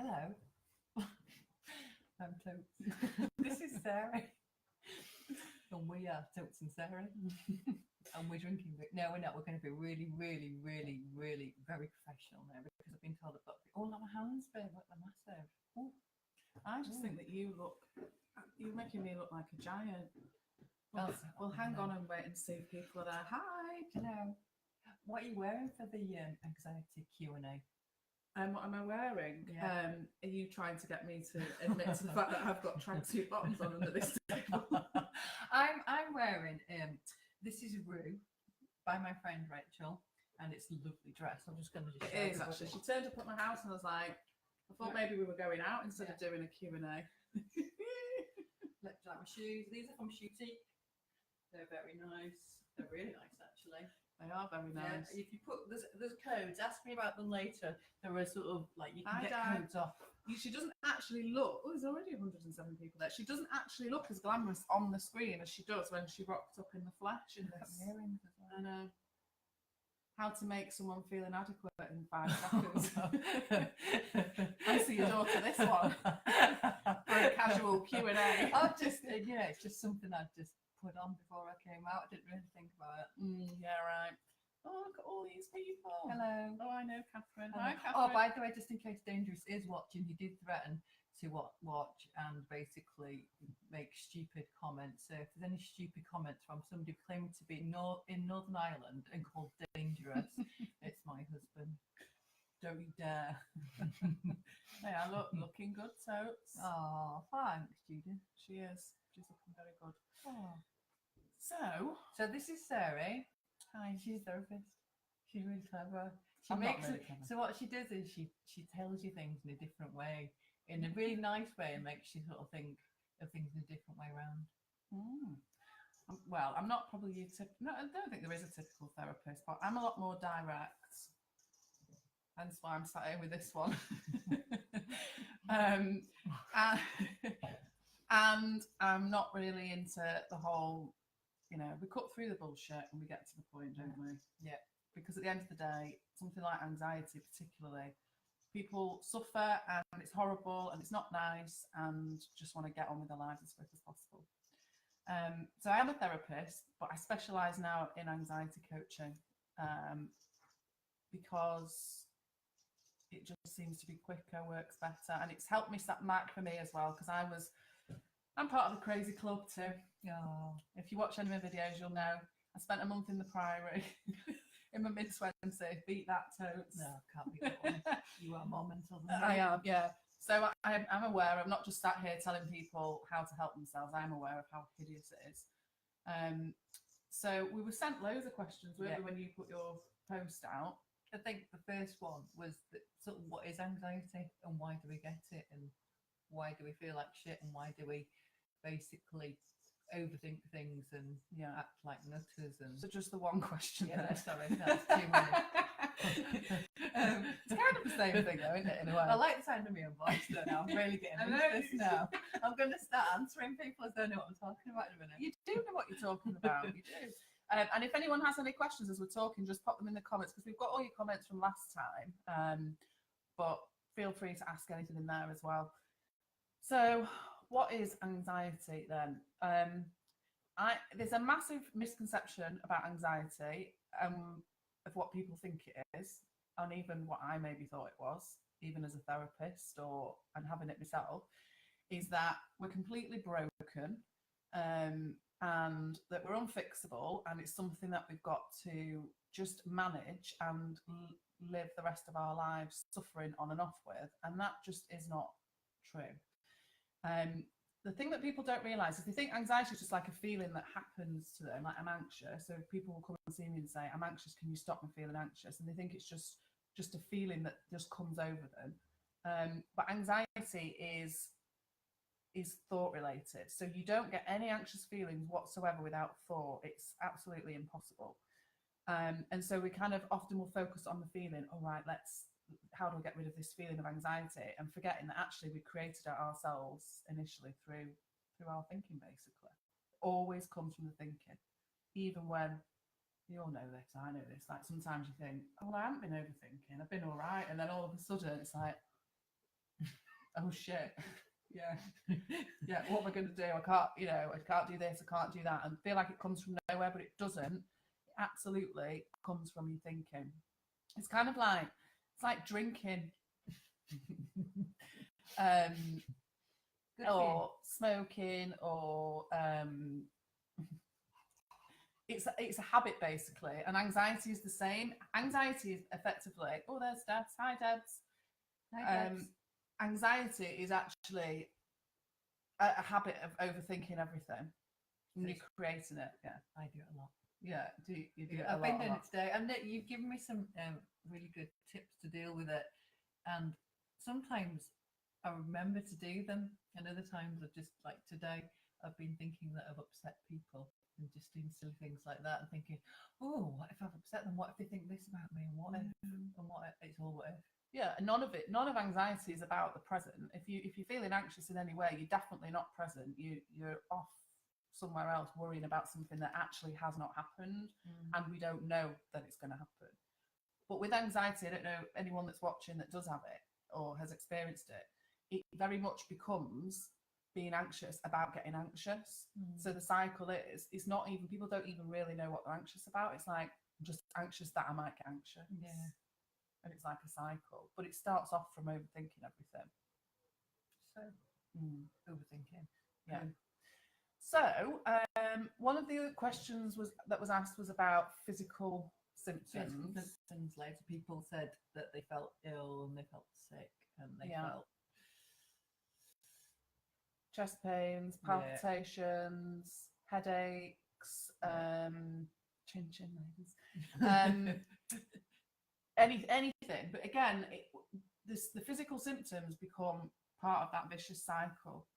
Hello. I'm Totes. This is Sarah. And we are Totes and Sarah. And we're drinking. No, we're not. We're going to be really, really, really, really very professional now because I've been told I've got to be. Oh, my hands, babe. Look, they're massive. Ooh. I just think that you're making me look like a giant. We'll hang on and wait and see if people are there. Hi. Hello. What are you wearing for the anxiety Q A? What am I wearing? Yeah. Are you trying to get me to admit to the fact that I've got tracksuit bottoms on under this table? I'm wearing this is Rue by my friend Rachel, and it's a lovely dress. I'm just going to just show It is actually. She turned up at my house and I was like, I thought maybe we were going out instead of doing a Q&A. Look like my shoes. These are from Shooty. They're very nice. They're really nice actually. They are very nice. Yeah, if you put there's codes, ask me about them later. There are sort of like you can get Dad. codes off. She doesn't actually look. Oh, there's already 107 people there. She doesn't actually look as glamorous on the screen as she does when she rocked up in the flesh. In this. Earrings as well. I know. How to make someone feel inadequate in 5 seconds. I see your daughter this one for a casual Q&A. I've just it's just something I'd just put on before I came out. I didn't really think about it. Yeah, right. Oh, look at all these people. Hello. Oh, I know Catherine. Hi, Catherine. Oh, by the way, just in case Dangerous is watching, he did threaten to watch and basically make stupid comments. So if there's any stupid comments from somebody claiming to be in Northern Ireland and called Dangerous, it's my husband. Don't you dare. They are looking good, Totes. Oh, thanks, Judith. She is. She's looking very good. Oh. So this is Sarah. Hi. She's a therapist. She's really clever. I'm not really clever. So what she does is she tells you things in a different way, in a really nice way, and makes you sort of think of things in a different way around. Well, I'm not probably no, I don't think there is a typical therapist, but I'm a lot more direct. Hence why I'm sat here with this one. And I'm not really into the whole, we cut through the bullshit and we get to the point, don't we? Yeah. Because at the end of the day, something like anxiety particularly, people suffer and it's horrible and it's not nice and just want to get on with their lives as quick as possible. So I am a therapist, but I specialise now in anxiety coaching because it just seems to be quicker, works better, and it's helped me set mark for me as well because I'm part of the crazy club too. Oh. If you watch any of my videos, you'll know I spent a month in the Priory in my mid-20s. Beat that, Totes. No, can't be that one. You are more mental than I am, yeah. So I'm aware. I'm not just sat here telling people how to help themselves. I'm aware of how hideous it is. So we were sent loads of questions, weren't we, when you put your post out? I think the first one was sort of what is anxiety and why do we get it and why do we feel like shit and why do we basically overthink things and act like nutters. And so just the one question. Yeah, sorry, that's too many. It's kind of the same thing though, isn't it, in a way? I like the sound of my own voice though now. I'm really getting into this now. I'm going to start answering people as I don't know what I'm talking about in a minute. You do know what you're talking about. You do. And if anyone has any questions as we're talking, just pop them in the comments because we've got all your comments from last time. But feel free to ask anything in there as well. So what is anxiety then? There's a massive misconception about anxiety of what people think it is, and even what I maybe thought it was, even as a therapist and having it myself, is that we're completely broken and that we're unfixable and it's something that we've got to just manage and live the rest of our lives suffering on and off with, and that just is not true. The thing that people don't realise is they think anxiety is just like a feeling that happens to them, like I'm anxious. So people will come and see me and say, I'm anxious, can you stop me feeling anxious? And they think it's just a feeling that just comes over them. But anxiety is thought related. So you don't get any anxious feelings whatsoever without thought. It's absolutely impossible. And so we kind of often will focus on the feeling, all right, how do we get rid of this feeling of anxiety, and forgetting that actually we created it ourselves initially through our thinking. Basically always comes from the thinking, even when you all know this, I know this, like sometimes you think, oh well, I haven't been overthinking, I've been all right, and then all of a sudden it's like oh shit, yeah, yeah, what am I going to do? I can't, I can't do this, I can't do that, and feel like it comes from nowhere, but it doesn't. It absolutely comes from you thinking. It's kind of like, it's like drinking, or smoking, or it's a habit basically, and anxiety is the same. Anxiety is effectively, oh, there's Debs. Hi, Debs. Hi, Debs. Anxiety is actually a habit of overthinking everything, and you're creating it. Yeah, I do it a lot. Yeah, you do it I've a been lot, doing it today, and you've given me some really good tips to deal with it. And sometimes I remember to do them, and other times I've just, like today, I've been thinking that I've upset people and just doing silly things like that, and thinking, oh, what if I've upset them? What if they think this about me? And what if? And what if? It's all what if. Yeah, and none of anxiety is about the present. If you're feeling anxious in any way, you're definitely not present. You're off somewhere else worrying about something that actually has not happened, and we don't know that it's going to happen. But with anxiety, I don't know anyone that's watching that does have it or has experienced it, it very much becomes being anxious about getting anxious. So the cycle is, it's not even, people don't even really know what they're anxious about. It's like, I'm just anxious that I might get anxious. Yeah. And it's like a cycle, but it starts off from overthinking everything. So overthinking. Yeah. So one of the questions that was asked was about physical symptoms. Loads of people said that they felt ill and they felt sick and they felt chest pains, palpitations, headaches, chin ladies, anything. But again, the physical symptoms become part of that vicious cycle.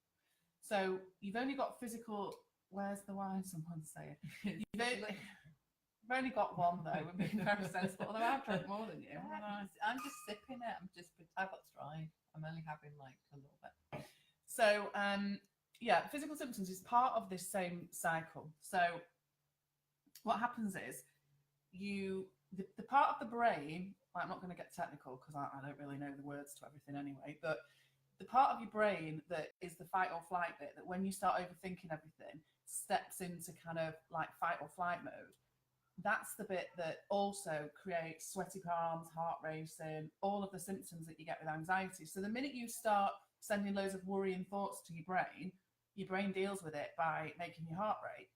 So you've only got physical. Where's the wine? Someone's saying you've only got one though. We're being very sensible. Although I've drunk more than you. I'm just sipping it. I've got dry. I'm only having like a little bit. So physical symptoms is part of this same cycle. So what happens is the part of the brain, I'm not going to get technical because I don't really know the words to everything anyway, but the part of your brain that is the fight or flight bit, that when you start overthinking everything, steps into kind of like fight or flight mode. That's the bit that also creates sweaty palms, heart racing, all of the symptoms that you get with anxiety. So the minute you start sending loads of worrying thoughts to your brain deals with it by making your heart rate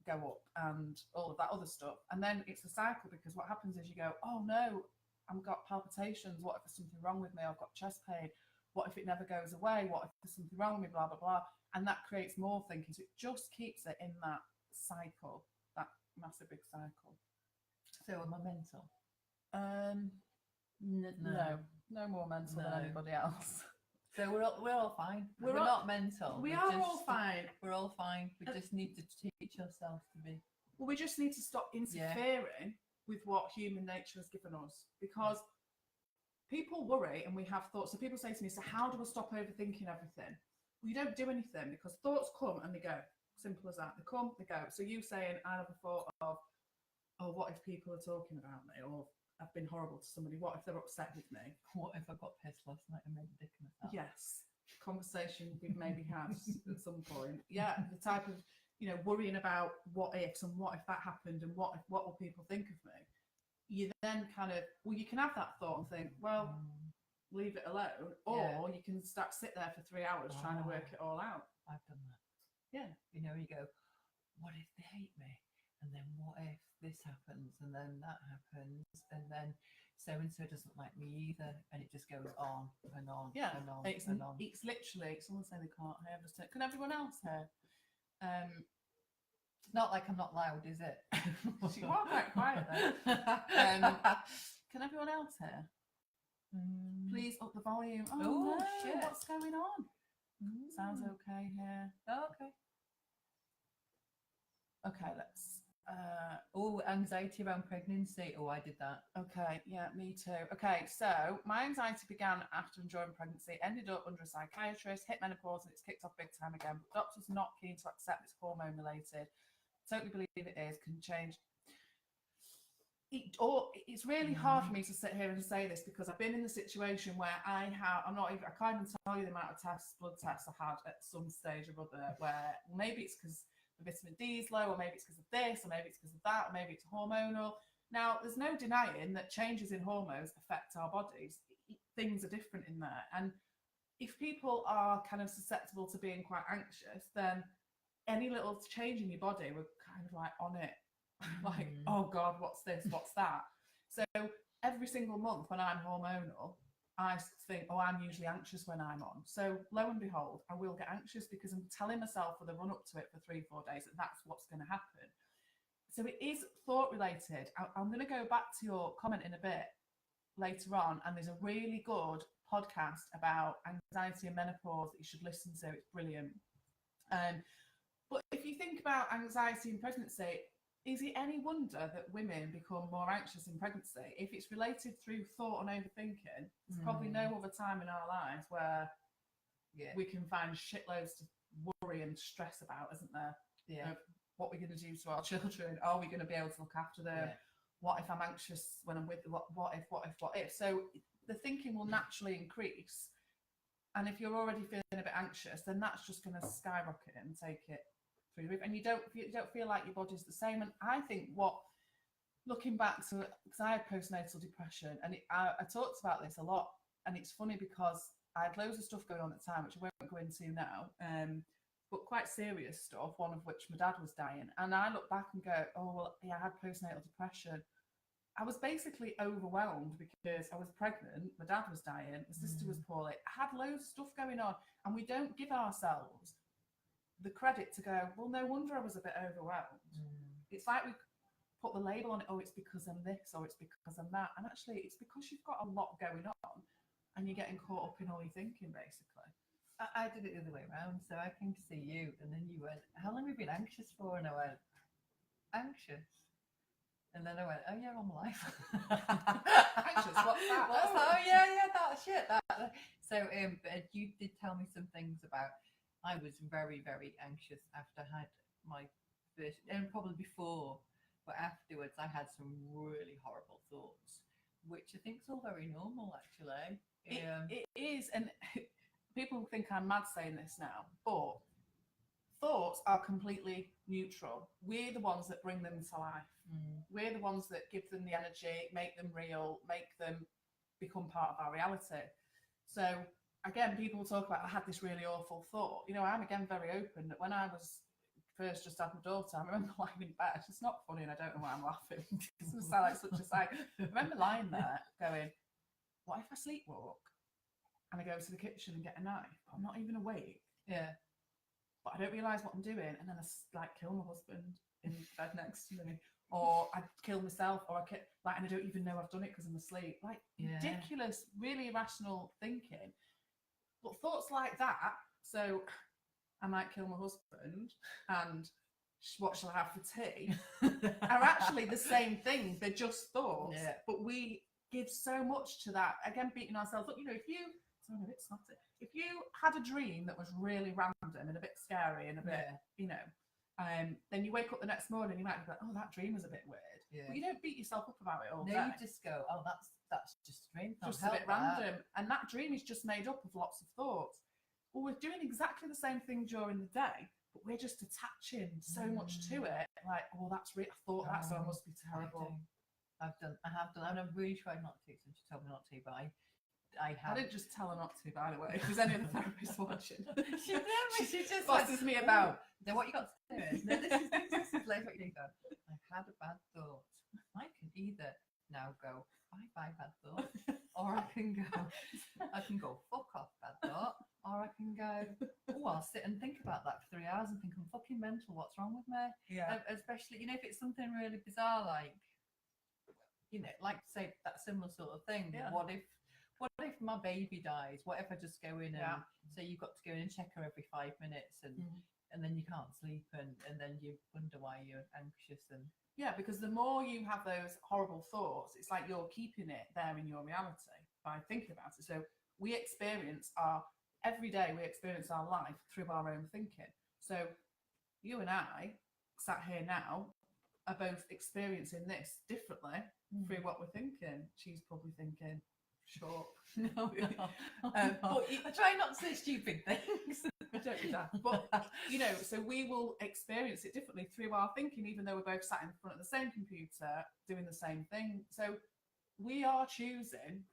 go up and all of that other stuff. And then it's a cycle, because what happens is you go, oh no, I've got palpitations. What if there's something wrong with me? I've got chest pain. What if it never goes away? What if there's something wrong with me? Blah, blah, blah. And that creates more thinking. So it just keeps it in that cycle, that massive big cycle. So am I mental? No more mental than anybody else. So we're all fine. We're not mental. We are all fine. We're all fine. We just need to teach ourselves to be. Well, we just need to stop interfering with what human nature has given us, because people worry and we have thoughts. So people say to me, so how do I stop overthinking everything? Well, you don't do anything, because thoughts come and they go. Simple as that. They come, they go. So you saying, I have a thought of, oh, what if people are talking about me? Or I've been horrible to somebody. What if they're upset with me? What if I got pissed last night and made a dick of myself? Yes. Conversation we've maybe had at some point. Yeah, the type of, worrying about what ifs and what if that happened and what will people think of me? You then kind of, you can have that thought and think, well, leave it alone. Or you can sit there for 3 hours trying to work it all out. I've done that. Yeah. You go, what if they hate me? And then what if this happens? And then that happens. And then so-and-so doesn't like me either. And it just goes on and on and on and on. It's literally, someone saying they can't hear. Can everyone else hear? It's not like I'm not loud, is it? You are quite quiet there. Can everyone else hear? Please up the volume. Oh no, shit. What's going on? Sounds okay here. Okay. Okay, let's. Anxiety around pregnancy. Oh, I did that. Okay, yeah, me too. Okay, so my anxiety began after and during pregnancy, ended up under a psychiatrist, hit menopause, and it's kicked off big time again. But doctors are not keen to accept it's hormone related. Totally believe it is, can change. it's really hard for me to sit here and say this because I've been in the situation where I can't even tell you the amount of blood tests I had at some stage or other where maybe it's because the vitamin D is low, or maybe it's because of this, or maybe it's because of that, or maybe it's hormonal. Now, there's no denying that changes in hormones affect our bodies. Things are different in there. And if people are kind of susceptible to being quite anxious, then any little change in your body, we're kind of like on it. Like, oh God, what's this? What's that? So every single month when I'm hormonal, I think, oh, I'm usually anxious when I'm on. So lo and behold, I will get anxious because I'm telling myself for the run up to it for 3-4 days that that's what's going to happen. So it is thought related. I'm going to go back to your comment in a bit later on, and there's a really good podcast about anxiety and menopause that you should listen to. It's brilliant. But if you think about anxiety in pregnancy, is it any wonder that women become more anxious in pregnancy? If it's related through thought and overthinking, there's probably no other time in our lives where we can find shitloads to worry and stress about, isn't there? Yeah. What we're going to do to our children? Are we going to be able to look after them? Yeah. What if I'm anxious when I'm with them? What if? So the thinking will naturally increase. And if you're already feeling a bit anxious, then that's just going to skyrocket and take it through the roof. And you don't feel like your body's the same. And I think looking back to, because I had postnatal depression, and I talked about this a lot. And it's funny because I had loads of stuff going on at the time, which I won't go into now, but quite serious stuff, one of which my dad was dying. And I look back and go, oh, well, yeah, I had postnatal depression. I was basically overwhelmed because I was pregnant, my dad was dying, my sister was poorly. I had loads of stuff going on, and we don't give ourselves the credit to go, well, no wonder I was a bit overwhelmed. It's like we put the label on it, oh, it's because I'm this, or it's because I'm that. And actually, it's because you've got a lot going on, and you're getting caught up in all your thinking, basically. I did it the other way around. So I came to see you, and then you went, how long have you been anxious for? And I went, anxious? And then I went, oh yeah, all my life. Anxious? What's that? Oh yeah, that shit. So you did tell me some things about, I was very, very anxious after I had my first, and probably before, but afterwards I had some really horrible thoughts, which I think is all very normal, actually. It is, and people think I'm mad saying this now, but thoughts are completely neutral. We're the ones that bring them to life. We're the ones that give them the energy, make them real, make them become part of our reality. So again, people talk about, I had this really awful thought. You know, I'm again very open that when I was first just had my daughter, I remember lying in bed. It's not funny, and I don't know why I'm laughing. It sounds like such a sight. I remember lying there going, what if I sleepwalk and I go to the kitchen and get a knife? I'm not even awake. Yeah. But I don't realise what I'm doing, and then I kill my husband in bed next to me, or I kill myself, or and I don't even know I've done it because I'm asleep. Ridiculous, really irrational thinking. But thoughts like that, so I might kill my husband, and what shall I have for tea, are actually the same thing. They're just thoughts, but we give so much to that. Again, beating ourselves up. You know, I'm a bit snotty. If you had a dream that was really random and a bit scary and a bit, then you wake up the next morning, you might be like, oh, that dream was a bit weird. Yeah. But you don't beat yourself up about it all day. No, you just go, oh, that's just a dream. Just a bit random. And that dream is just made up of lots of thoughts. Well, we're doing exactly the same thing during the day, but we're just attaching so much to it. Like, oh, that's I thought that, so I must be terrible. I have done, and I've really tried not to since you told me not to, but I didn't just tell her not to, by the way. If there's any other therapists watching, she just bosses me about. Then what you got to do is, no, this is like what you go. I've had a bad thought. I can either now go bye bad thought, or I can go fuck off bad thought, or I can go, oh, I'll sit and think about that for 3 hours and think I'm fucking mental. What's wrong with me? Yeah. Especially, you know, if it's something really bizarre, like, you know, like say that similar sort of thing. Yeah. What if my baby dies? What if I just go in and say you've got to go in and check her every 5 minutes, and then you can't sleep, and then you wonder why you're anxious. And yeah, because the more you have those horrible thoughts, it's like you're keeping it there in your reality by thinking about it. So every day we experience our life through our own thinking. So you and I sat here now are both experiencing this differently through what we're thinking. She's probably thinking, short. No, But I try not to say stupid things. Don't do that. But, you know, so we will experience it differently through our thinking, even though we're both sat in front of the same computer doing the same thing. So we are choosing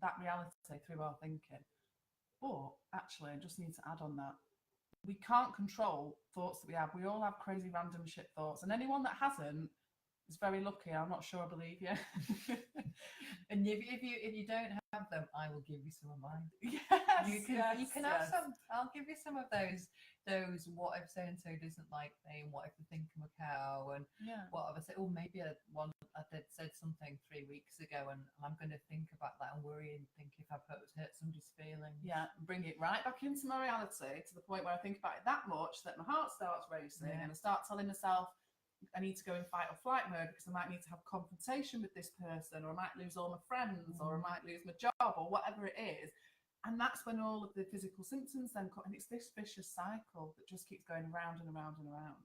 that reality through our thinking. But actually, I just need to add on that. We can't control thoughts that we have. We all have crazy random shit thoughts. And anyone that hasn't is very lucky. I'm not sure I believe you. And if you don't have them, I will give you some of mine. Yes, You can have some. I'll give you some of those. What if so and so doesn't like me, and what if they think I'm a cow, and what if I say, oh, maybe I said something 3 weeks ago, and I'm going to think about that and worry and think if I've hurt somebody's feelings. Yeah, bring it right back into my reality to the point where I think about it that much that my heart starts racing, and I start telling myself I need to go in fight or flight mode because I might need to have confrontation with this person, or I might lose all my friends, or I might lose my job, or whatever it is. And that's when all of the physical symptoms then come, and it's this vicious cycle that just keeps going round and around and around.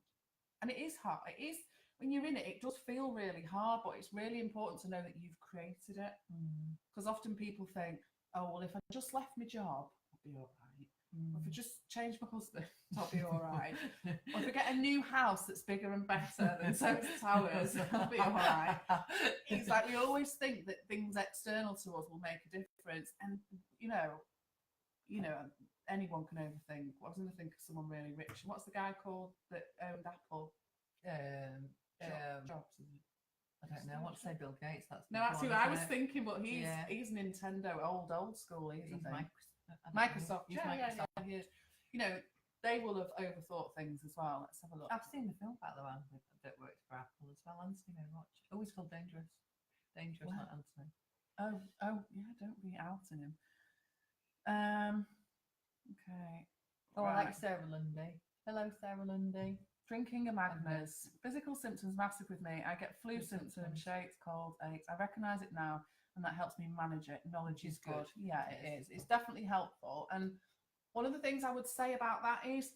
And it is hard. It is, when you're in it, it does feel really hard, but it's really important to know that you've created it. Because often people think, oh, well, if I just left my job, I'd be all right. Or if I just change my husband, I'll be all right. Or if I get a new house that's bigger and better than Totes Towers, I'll be all right. It's like we always think that things external to us will make a difference. And, you know, anyone can overthink. I was going to think of someone really rich. What's the guy called that owned Apple? Jobs, isn't it? I don't know. I want to say Bill Gates. That's who I was thinking, but he's Nintendo, old school. He's Microsoft. Yeah. He is. You know, they will have overthought things as well. Let's have a look. I've seen the film about the man that worked for Apple as well. Anthony very much. Always called Dangerous. Dangerous, not Anthony. Oh, yeah. Don't be outing him. Okay. Oh, right. I like Sarah Lundy. Hello, Sarah Lundy. Drinking a Magnus. Physical symptoms massive with me. I get flu symptoms, shakes, cold, aches. I recognise it now, and that helps me manage it. Knowledge is good. Yeah, it is. It's definitely helpful. And one of the things I would say about that is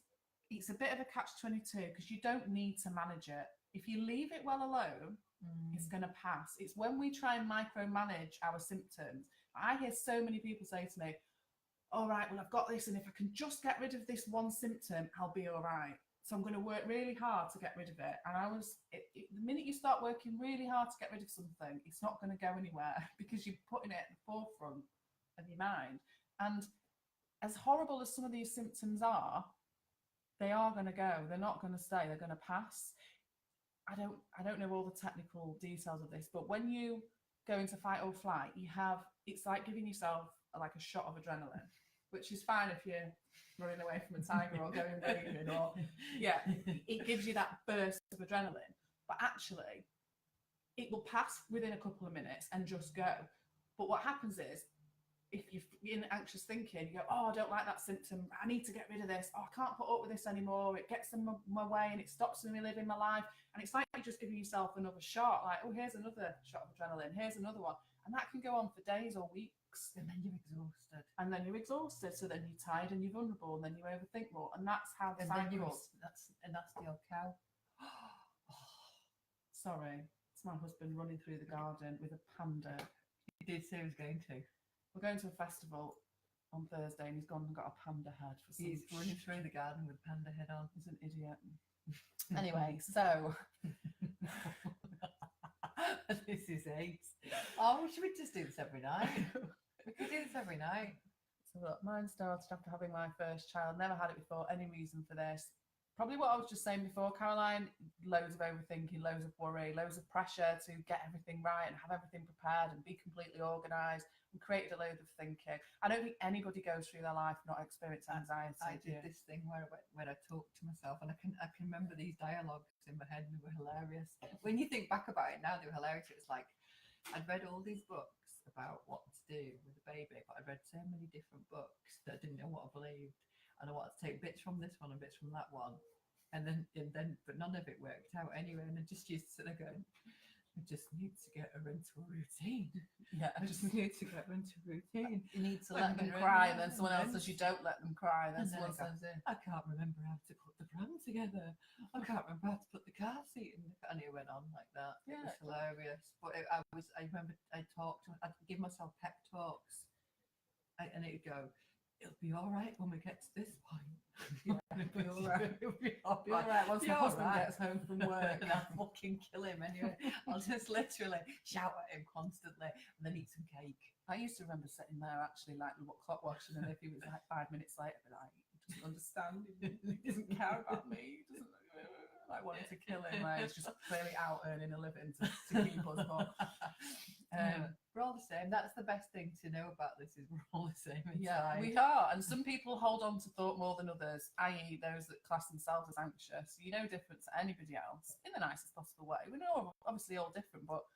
it's a bit of a catch-22 because you don't need to manage it. If you leave it well alone, it's going to pass. It's when we try and micromanage our symptoms. I hear so many people say to me, all right, well, I've got this, and if I can just get rid of this one symptom, I'll be all right. So I'm going to work really hard to get rid of it. And the minute you start working really hard to get rid of something, it's not going to go anywhere because you're putting it at the forefront of your mind. And as horrible as some of these symptoms are, they are going to go. They're not going to stay. They're going to pass. I don't know all the technical details of this, but when you go into fight or flight, it's like giving yourself like a shot of adrenaline, which is fine if you're running away from a tiger or going vegan, or it gives you that burst of adrenaline. But actually, it will pass within a couple of minutes and just go. But what happens is, if you're in anxious thinking, you go, oh, I don't like that symptom. I need to get rid of this. Oh, I can't put up with this anymore. It gets in my way and it stops me living my life. And it's like you're just giving yourself another shot. Like, oh, here's another shot of adrenaline. Here's another one. And that can go on for days or weeks. And then you're exhausted. So then you're tired and you're vulnerable, and then you overthink more. And that's how the cycles. And that's the old cow. Sorry, it's my husband running through the garden with a panda. He did say he was going to. We're going to a festival on Thursday, and he's gone and got a panda head. He's running through the garden with a panda head on. He's an idiot. Anyway, so this is ace. Oh, should we just do this every night? We could do this every night. So look, mine started after having my first child. Never had it before. Any reason for this? Probably what I was just saying before, Caroline. Loads of overthinking, loads of worry, loads of pressure to get everything right and have everything prepared and be completely organised, and created a load of thinking. I don't think anybody goes through their life not experiencing anxiety. I did this thing where I talked to myself, and I can remember these dialogues in my head, and they were hilarious. When you think back about it now, they were hilarious. It was like I'd read all these books about what to do with a baby, but I'd read so many different books that I didn't know what I believed. And I wanted to take bits from this one and bits from that one, and then but none of it worked out anyway. And I just used to sort of go, I just need to get her into a routine. Yeah, I just need to get her into a routine. you need to When let them they're in cry, there, then someone and else then- says you don't let them cry, then And then someone I go, says I can't remember how to put the pram together. I can't remember how to put the car seat in. And it went on like that. Yeah, It was it does. hilarious. But I remember I'd give myself pep talks. And it'd go, it'll be all right when we get to this point. Yeah, it'll be all right. It'll be all Be all right once Be my all husband right. gets home from work. And I'll fucking kill him anyway. I'll just literally shout at him constantly and then eat some cake. I used to remember sitting there actually like clock watching, and if he was like 5 minutes late, I'd be like, he doesn't understand, he doesn't care about me, he doesn't like wanting to kill him. Like, he's just clearly out earning a living to keep us. But We're all the same. That's the best thing to know about this is we're all the same. yeah, inside. we are. And some people hold on to thought more than others, i.e., those that class themselves as anxious. You're no different to anybody else in the nicest possible way. We're all obviously all different, but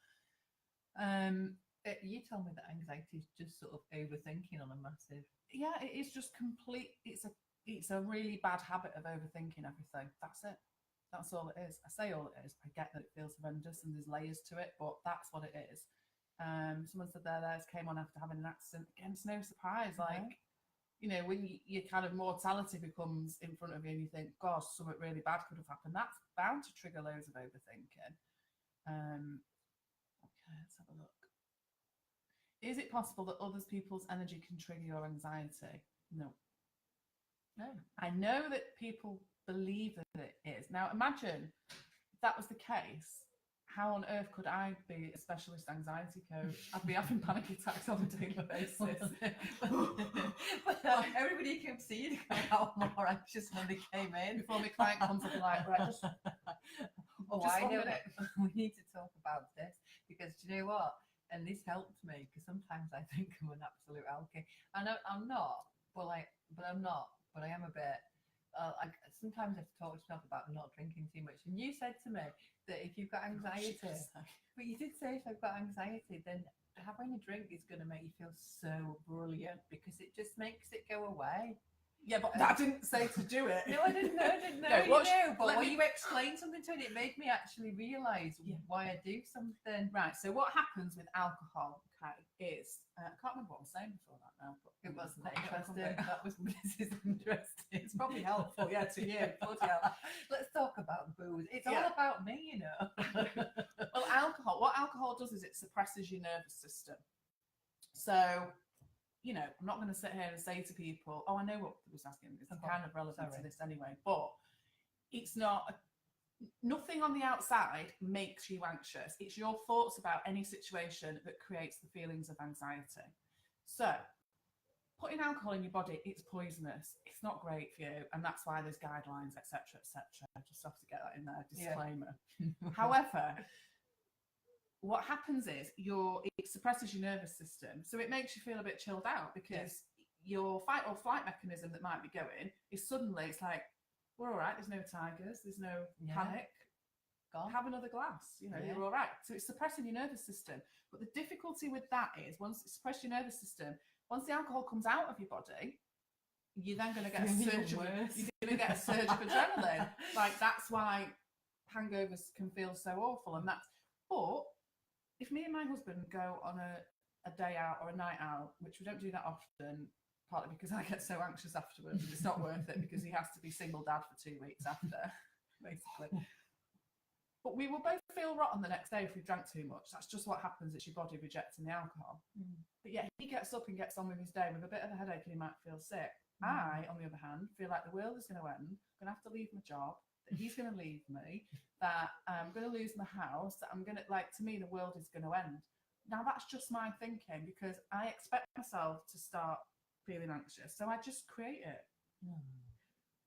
You told me that anxiety is just sort of overthinking on a massive. yeah, it is just complete. It's a really bad habit of overthinking everything. That's it. That's all it is. I say all it is. I get that it feels horrendous and there's layers to it, but that's what it is. Someone said theirs came on after having an accident. Again, it's no surprise. Like, you know, when your kind of mortality becomes in front of you and you think, gosh, something really bad could have happened, that's bound to trigger loads of overthinking. Okay, let's have a look. Is it possible that other people's energy can trigger your anxiety? No. I know that people believe that it is. Now, imagine if that was the case, how on earth could I be a specialist anxiety coach? I'd be having panic attacks on a daily basis. But everybody came to see you got out more anxious when they came in. Before my client comes up and like, right, just I 1 know minute. we need to talk about this because do you know what? And this helped me because sometimes I think I'm an absolute alky. I know I'm not, but I'm not. But I am a bit. Sometimes I have to talk to myself about not drinking too much. And you said to me that if you've got anxiety, but you did say if I've got anxiety, then having a drink is going to make you feel so brilliant because it just makes it go away. Yeah, but that didn't say to do it. No, I didn't know. No, But when you explained something to it, it made me actually realise why I do something. Right, so what happens with alcohol, okay, is, I can't remember what I was saying before that now. But It wasn't I'll interesting. This is interesting. It's probably helpful, yeah, to you. Bloody hell. Let's talk about booze. It's Yeah. all about me, you know. Well, what alcohol does is it suppresses your nervous system. So, you know, I'm not going to sit here and say to people, oh, I know what I was asking. It's kind of relevant to this anyway, but it's not, nothing on the outside makes you anxious. It's your thoughts about any situation that creates the feelings of anxiety. So, putting alcohol in your body, it's poisonous. It's not great for you, and that's why there's guidelines, etc., etc. Just have to get that in there, disclaimer. However, what happens is it suppresses your nervous system, so it makes you feel a bit chilled out because your fight or flight mechanism that might be going is suddenly it's like, we're all right. There's no tigers. There's no panic. Have another glass. You know, you're all right. So it's suppressing your nervous system. But the difficulty with that is once it suppresses your nervous system, once the alcohol comes out of your body, you're then going to get a surge. You're going to get a surge of adrenaline. Like that's why hangovers can feel so awful, and that's. But if me and my husband go on a day out or a night out, which we don't do that often, partly because I get so anxious afterwards, and it's not worth it because he has to be single dad for 2 weeks after, basically. But we will both feel rotten the next day if we drank too much. That's just what happens. It's your body rejecting the alcohol. But yet he gets up and gets on with his day with a bit of a headache and he might feel sick. I, on the other hand, feel like the world is going to end. I'm going to have to leave my job. That he's going to leave me, that I'm going to lose my house, that I'm going to, like, to me, the world is going to end. Now, that's just my thinking because I expect myself to start feeling anxious. So I just create it.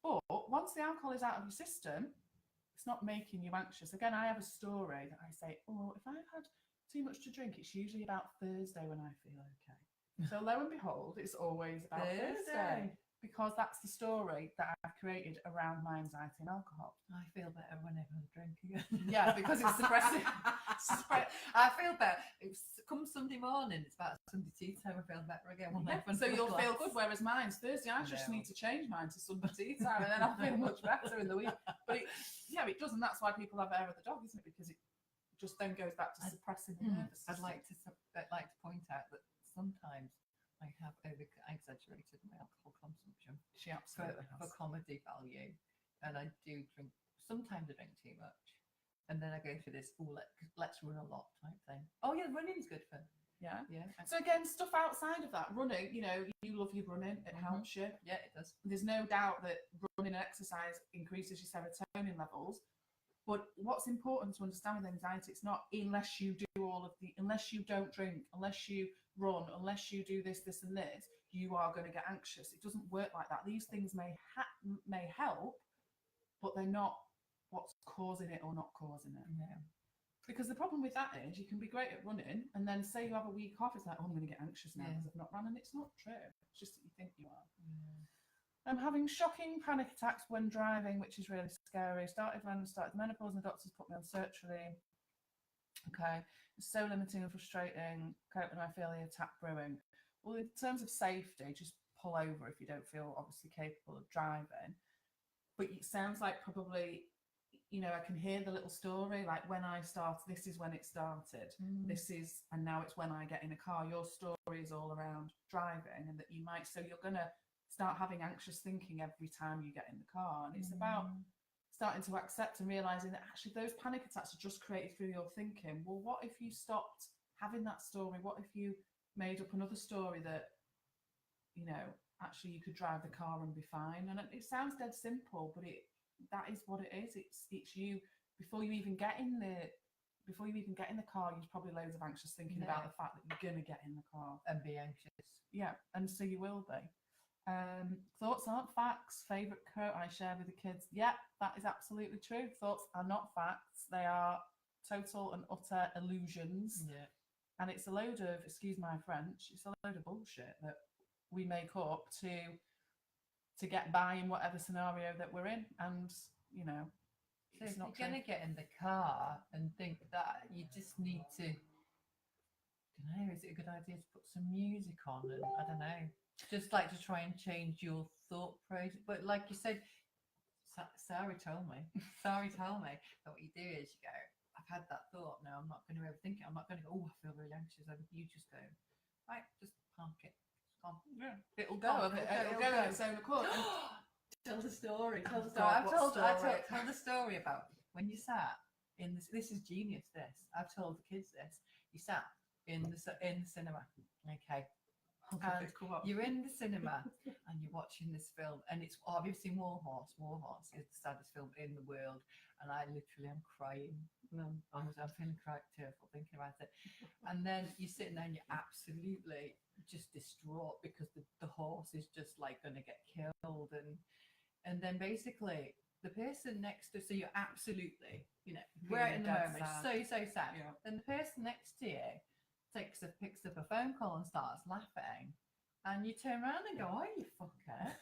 But once the alcohol is out of your system, it's not making you anxious. Again, I have a story that I say, oh, if I've had too much to drink, it's usually about Thursday when I feel okay. So lo and behold, it's always about Thursday. Because that's the story that I've created around my anxiety and alcohol. I feel better whenever I drink again. Yeah, because it's suppressing. I feel better. Come Sunday morning, it's about Sunday tea time. I feel better again. So you'll feel good. Whereas mine's Thursday. I just need to change mine to Sunday tea time, and then I'll feel much better in the week. But it does, and that's why people have hair of the dog, isn't it? Because it just then goes back to suppressing the nervous system. I'd like to point out that sometimes I have over-exaggerated my alcohol consumption. She absolutely for comedy value, and I do drink. Sometimes I drink too much, and then I go through this let's run a lot type thing. Oh yeah, running's good for. Yeah. Yeah. So again, stuff outside of that, running, you know, you love your running, it helps you. Yeah, it does. There's no doubt that running and exercise increases your serotonin levels. But what's important to understand with anxiety, it's not unless you unless you don't drink, unless you run, unless you do this, this and this, you are going to get anxious. It doesn't work like that. These things may help, but they're not what's causing it or not causing it. Yeah. Because the problem with that is you can be great at running and then say you have a week off, it's like, oh, I'm going to get anxious now because I've not run, and it's not true. It's just that you think you are. I'm having shocking panic attacks when driving, which is really scary. Started when I started the menopause and the doctors put me on sertraline. Okay. It's so limiting and frustrating. Coping, I feel the attack brewing. Well, in terms of safety, just pull over if you don't feel obviously capable of driving. But it sounds like probably, you know, I can hear the little story, like when I started, this is when it started. This is, and now it's when I get in a car. Your story is all around driving, and that you might, so you're going to start having anxious thinking every time you get in the car. And it's about starting to accept and realizing that actually those panic attacks are just created through your thinking. Well, what if you stopped having that story? What if you made up another story that, you know, actually you could drive the car and be fine? And it sounds dead simple, but that is what it is. It's you before you even get in the car. There's probably loads of anxious thinking about the fact that you're gonna get in the car and be anxious. Yeah, and so you will be. Thoughts aren't facts. Favorite quote I share with the kids. Yeah, that is absolutely true. Thoughts are not facts. They are total and utter illusions. Yeah. And it's a load of, excuse my French, it's a load of bullshit that we make up to get by in whatever scenario that we're in. And, you know, so it's if not you're going to get in the car and think that, you just need to, I don't know, is it a good idea to put some music on? And I don't know, just like to try and change your thought process. But like you said, Sarah told me that what you do is you go, I've had that thought, now I'm not going to overthink it. I'm not going to go, oh, I feel really anxious. You just go, right, just park it. Yeah. It'll go of its own accord. Tell the story. Tell the God, story. Tell the story about when you sat in this. This is genius. This I've told the kids this. You sat in the cinema. Okay. And you're in the cinema and you're watching this film, and it's obviously War Horse. War Horse is the saddest film in the world, and I literally am crying. I'm feeling quite tearful thinking about it. And then you're sitting there and you're absolutely just distraught because the horse is just like going to get killed, and then basically the person next to, so you're absolutely, you know, right in the moment, so sad. Yeah. Then the person next to you picks up a phone call and starts laughing, and you turn around and go, oh, you fucker.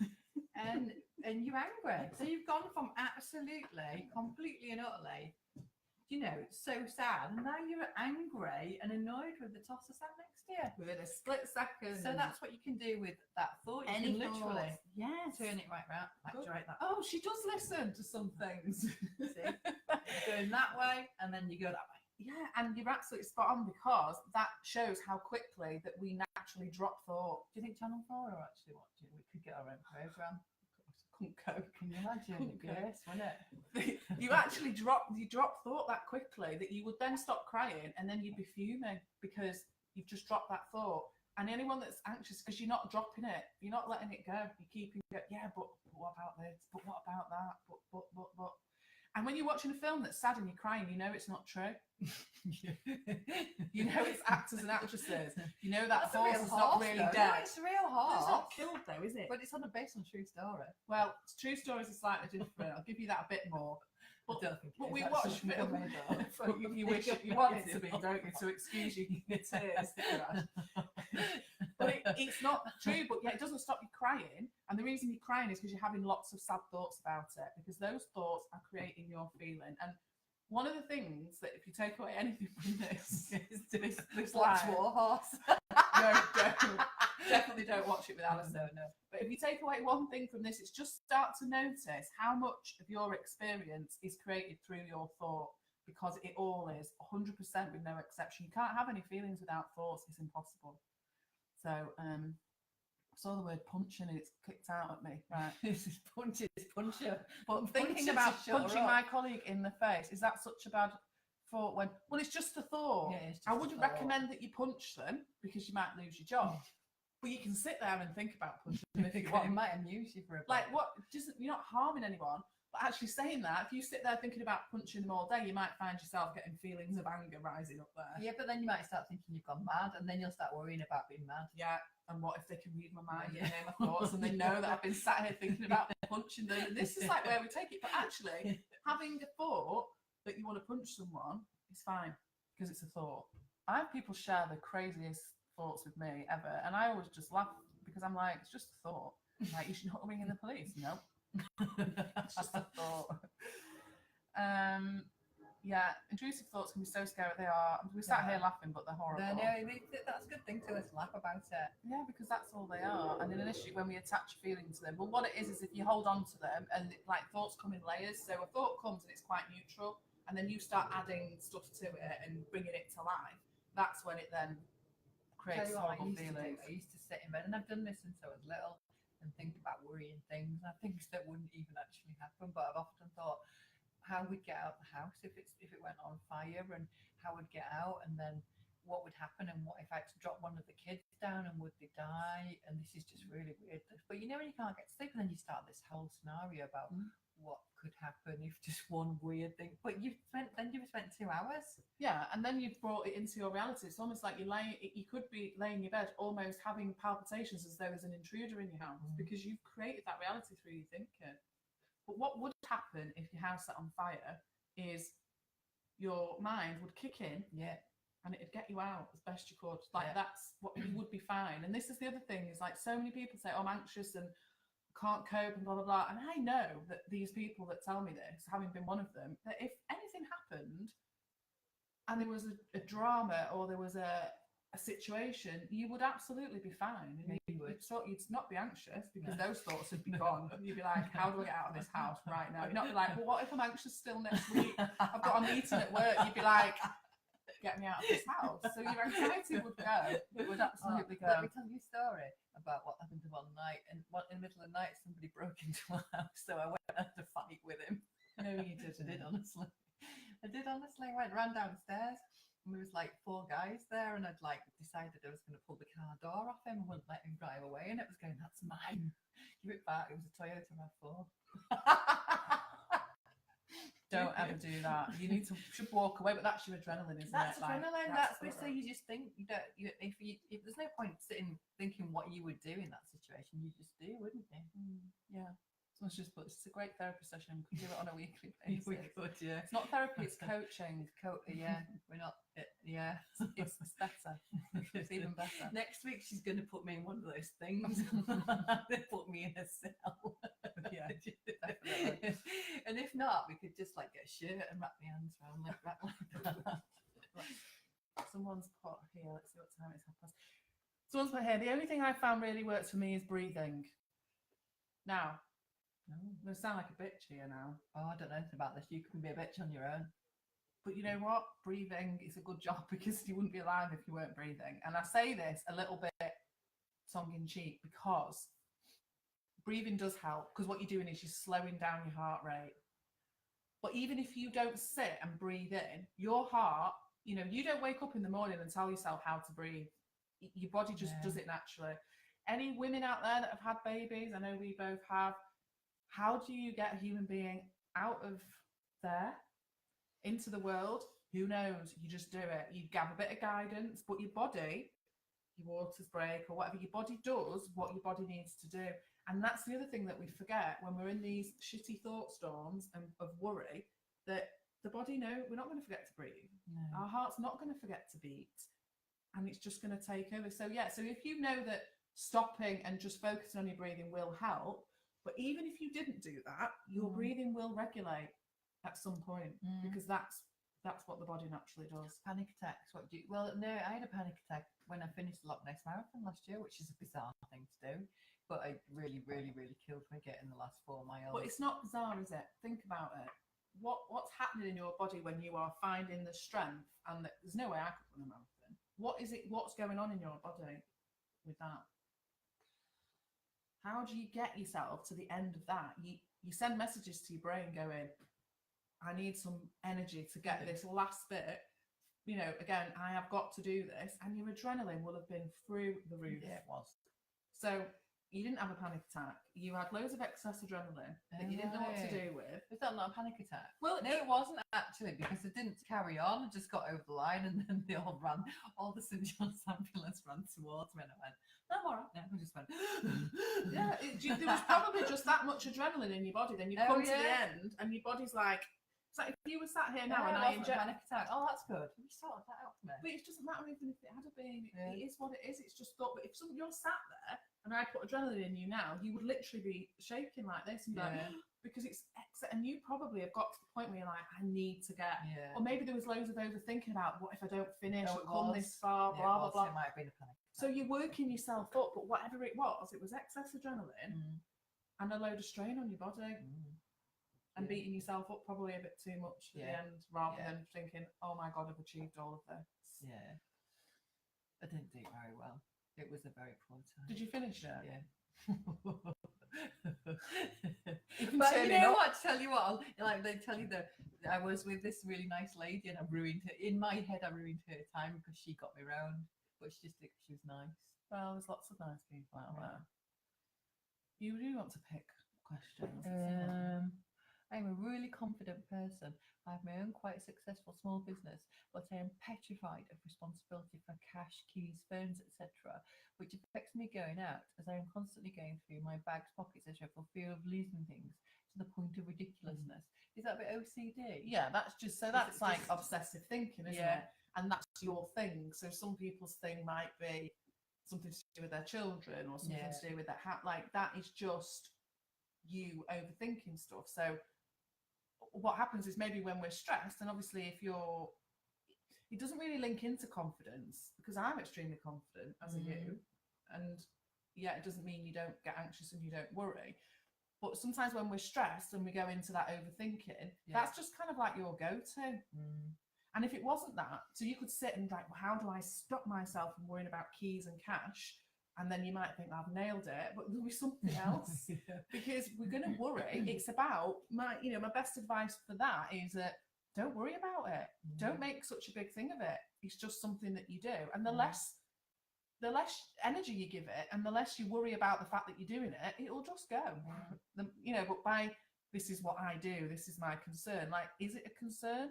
and you're angry. So you've gone from absolutely, completely and utterly, you know, so sad, and now you're angry and annoyed with the tosser sat next to you within a split second. So that's what you can do with that thought. You can literally turn it right round, like that. Oh, she does listen to some things. See? Going that way, and then you go that way. Yeah, and you're absolutely spot on, because that shows how quickly that we naturally drop thought. Do you think Channel 4 are actually watching? We could get our own programme. Couldn't cope. Can you imagine? Yes, wouldn't it? You actually drop thought that quickly that you would then stop crying, and then you'd be fuming because you've just dropped that thought. And anyone that's anxious, because you're not dropping it, you're not letting it go, you're keeping it. Yeah, but what about this? But what about that? But. And when you're watching a film that's sad and you're crying, you know it's not true. You know it's actors and actresses. You know that horse is not really dead. No, it's a real horse. It's not killed though, is it? But it's based on true story. Well, true stories are slightly different. I'll give you that a bit more. But, I don't think we watch film. You wish you want it to be, don't you? To excuse your tears. But it's not true. But yeah, it doesn't stop you crying. And the reason you're crying is because you're having lots of sad thoughts about it. Because those thoughts are creating your feeling. And one of the things that, if you take away anything from this, is this watch War Horse. No, don't. Definitely don't watch it with Alison. No. But if you take away one thing from this, it's just start to notice how much of your experience is created through your thought. because it all is 100% with no exception. You can't have any feelings without thoughts. It's impossible. So I saw the word punching and it's kicked out at me. Right. This is puncher. But thinking about punching my colleague in the face, is that such a bad thought? Well, it's just a thought. Yeah, it's just I a wouldn't thought. recommend that you punch them because you might lose your job. But you can sit there and think about punching them if you It want. might amuse you for a bit. Like, what? You're not harming anyone. But actually saying that, if you sit there thinking about punching them all day, you might find yourself getting feelings of anger rising up there. Yeah, but then you might start thinking you've gone mad, and then you'll start worrying about being mad. Yeah, and what if they can read my mind Yeah. and hear my thoughts, and they know that I've been sat here thinking about punching them? And this is like where we take it. But actually, having a thought that you want to punch someone is fine because it's a thought. I have people share the craziest thoughts with me ever, and I always just laugh because I'm like, it's just a thought. Like, you should not ring in the police. No, it's just a thought. Yeah, intrusive thoughts can be so scary. They are. We sat here laughing, but they're horrible. No, that's a good thing to us, laugh about it. Yeah, because that's all they are. And initially, when we attach a feeling to them, well, what it is if you hold on to them and like thoughts come in layers. So a thought comes and it's quite neutral, and then you start adding stuff to it and bringing it to life. That's when it then creates horrible feelings. I used to sit in bed, and I've done this since I was little, and think about worrying things, things that wouldn't even actually happen. But I've often thought how we'd get out the house if it went on fire, and how we'd get out, and then what would happen, and what if I had to drop one of the kids down, and would they die? And this is just really weird. But you know, when you can't get to sleep, and then you start this whole scenario about what could happen if just one weird thing. But you've spent 2 hours. Yeah, and then you've brought it into your reality. It's almost like you could be laying in your bed, almost having palpitations as though there's an intruder in your house because you've created that reality through your thinking. But what would happen if your house set on fire is your mind would kick in, and it'd get you out as best you could. Like that's what you would be fine. And this is the other thing is like so many people say, oh, I'm anxious and can't cope and blah blah blah. And I know that these people that tell me this, having been one of them, that if anything happened and there was a drama or there was a situation, you would absolutely be fine. And you'd not be anxious because those thoughts would be gone. You'd be like, how do I get out of this house right now? You'd not be like, well, what if I'm anxious still next week? I've got a meeting at work. You'd be like, get me out of this house. So your anxiety would go. It would absolutely go. Let me tell you a story about what happened to one night. And in the middle of the night, somebody broke into our house, so I went and had to fight with him. No, you didn't. I did honestly. I ran downstairs, and there was like 4 guys there, and I'd like decided I was going to pull the car door off him and wouldn't let him drive away, and it was going, that's mine. Give it back. It was a Toyota RAV4. Don't ever do that. You should walk away, but that's your adrenaline, isn't That's it? adrenaline. That's so you just think if there's no point sitting thinking what you would do in that situation, you just do, wouldn't you? Yeah. Someone's just put, it's a great therapy session. We could do it on a weekly basis. We could, yeah. It's not therapy, it's coaching. Yeah, we're not. Yeah, it's better. It's even better. Next week she's going to put me in one of those things. They put me in a cell. Yeah, definitely. And if not, we could just like get a shirt and wrap my hands around like that. Someone's put here. Let's see what time it's half past. Someone's put here. The only thing I found really works for me is breathing. Now, I'm going to sound like a bitch here now. Oh, I don't know anything about this. You can be a bitch on your own. But you know what? Breathing is a good job because you wouldn't be alive if you weren't breathing. And I say this a little bit tongue in cheek because breathing does help, because what you're doing is you're slowing down your heart rate. But even if you don't sit and breathe in, your heart, you don't wake up in the morning and tell yourself how to breathe. Your body just does it naturally. Any women out there that have had babies, I know we both have, how do you get a human being out of there into the world? Who knows? You just do it. You have a bit of guidance, but your body, your waters break or whatever, your body does what your body needs to do. And that's the other thing that we forget when we're in these shitty thought storms of worry, that the body, we're not going to forget to breathe. No. Our heart's not going to forget to beat. And it's just going to take over. So if you know that stopping and just focusing on your breathing will help, but even if you didn't do that, your breathing will regulate at some point because that's what the body naturally does. Panic attacks. What do you? Well, no, I had a panic attack when I finished the Loch Ness Marathon last year, which is a bizarre thing to do. But it really, really, really killed me getting the last 4 miles. But it's not bizarre, is it? Think about it. what's happening in your body when you are finding the strength and there's no way I could run a marathon. What is it? What's going on in your body with that? How do you get yourself to the end of that? You send messages to your brain going, I need some energy to get this last bit. You know, again, I have got to do this, and your adrenaline will have been through the roof. Yeah, it was. So you didn't have a panic attack. You had loads of excess adrenaline that you didn't know what to do with. Was that not a panic attack? Well, no, it wasn't actually, because it didn't carry on. I just got over the line, and then they all ran. All the St John's ambulance ran towards me, and I went, "No, I'm all right now." I just went, yeah. There was probably just that much adrenaline in your body. Then you come to the end, and your body's like. It's like if you were sat here now and I inject panic attack. Oh, that's good. You sorted that out for me. But it doesn't matter even if it had been. It is what it is. It's just thought. But if you're sat there and I put adrenaline in you now, you would literally be shaking like this, and like, because it's and you probably have got to the point where you're like, I need to get. Or maybe there was loads of overthinking about what if I don't finish or come this far, blah blah blah. It might have been a panic attack. So you're working yourself up, but whatever it was excess adrenaline and a load of strain on your body. And beating yourself up probably a bit too much at the end, rather than thinking, "Oh my God, I've achieved all of this." Yeah, I didn't do very well. It was a very poor time. Did you finish it? Yeah. But you know what? Tell you what, like they tell you that I was with this really nice lady, and I ruined her. In my head, I ruined her time because she got me round, but she just did because she was nice. Well, there's lots of nice people out there. You do want to pick questions. I'm a really confident person. I have my own quite successful small business, but I am petrified of responsibility for cash, keys, phones, etc., which affects me going out, as I am constantly going through my bags, pockets, etc., for fear of losing things to the point of ridiculousness. Is that a bit OCD? Yeah, that's like obsessive thinking, isn't it? And that's your thing. So some people's thing might be something to do with their children or something to do with their like that is just you overthinking stuff. So what happens is maybe when we're stressed, and obviously if you're, it doesn't really link into confidence, because I'm extremely confident as a you, and it doesn't mean you don't get anxious and you don't worry, but sometimes when we're stressed and we go into that overthinking, that's just kind of like your go-to. And if it wasn't that, so you could sit and like, well, how do I stop myself from worrying about keys and cash? And then you might think, I've nailed it, but there'll be something else because we're going to worry. It's about my best advice for that is that don't worry about it. Don't make such a big thing of it. It's just something that you do. And the less energy you give it and the less you worry about the fact that you're doing it, it'll just go. But by this is what I do, this is my concern. Like, is it a concern?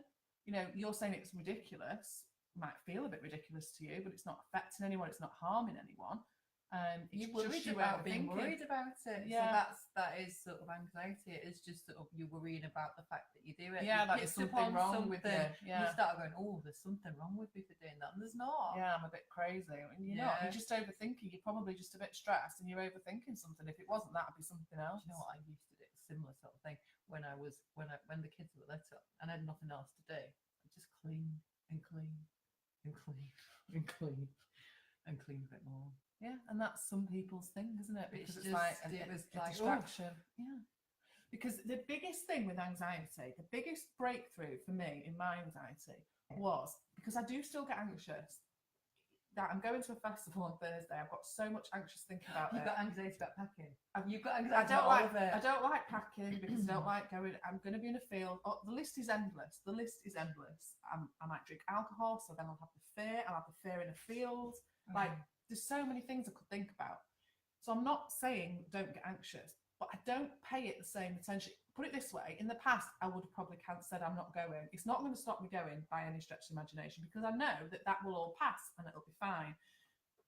You're saying it's ridiculous. It might feel a bit ridiculous to you, but it's not affecting anyone. It's not harming anyone. You're worried about being worried about it. Yeah. So that is sort of anxiety. It is just sort of you're worrying about the fact that you do it. Yeah, that is something wrong with you. You start going, oh, there's something wrong with me for doing that, and there's not. Yeah, I'm a bit crazy. And you're not. You're just overthinking. You're probably just a bit stressed, and you're overthinking something. If it wasn't that, it'd be something else. You know what? I used to do a similar sort of thing when the kids were little and I had nothing else to do. I just clean and clean and clean and clean and clean a bit more. Yeah, and that's some people's thing, isn't it? Because it's like a distraction. Yeah. Because the biggest thing with anxiety, the biggest breakthrough for me in my anxiety was, because I do still get anxious, that I'm going to a festival on Thursday. I've got so much anxious thinking about it. You've got anxiety about packing. You've got anxiety about all of it. I don't like packing because I don't like going. I'm going to be in a field. Oh, the list is endless. The list is endless. I might drink alcohol, so then I'll have the fear. I'll have the fear in a field. Like, there's so many things I could think about. So I'm not saying don't get anxious, but I don't pay it the same attention. Put it this way, in the past, I would have probably said I'm not going. It's not going to stop me going by any stretch of imagination, because I know that will all pass and it'll be fine.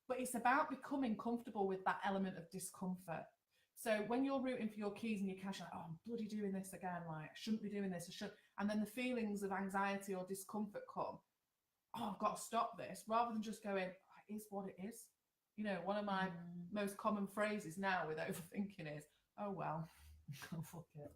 But it's about becoming comfortable with that element of discomfort. So when you're rooting for your keys and your cash, like, oh, I'm bloody doing this again, like, I shouldn't be doing this, and then the feelings of anxiety or discomfort come, oh, I've got to stop this, rather than just going, it is what it is. One of my most common phrases now with overthinking is, oh well, oh fuck it.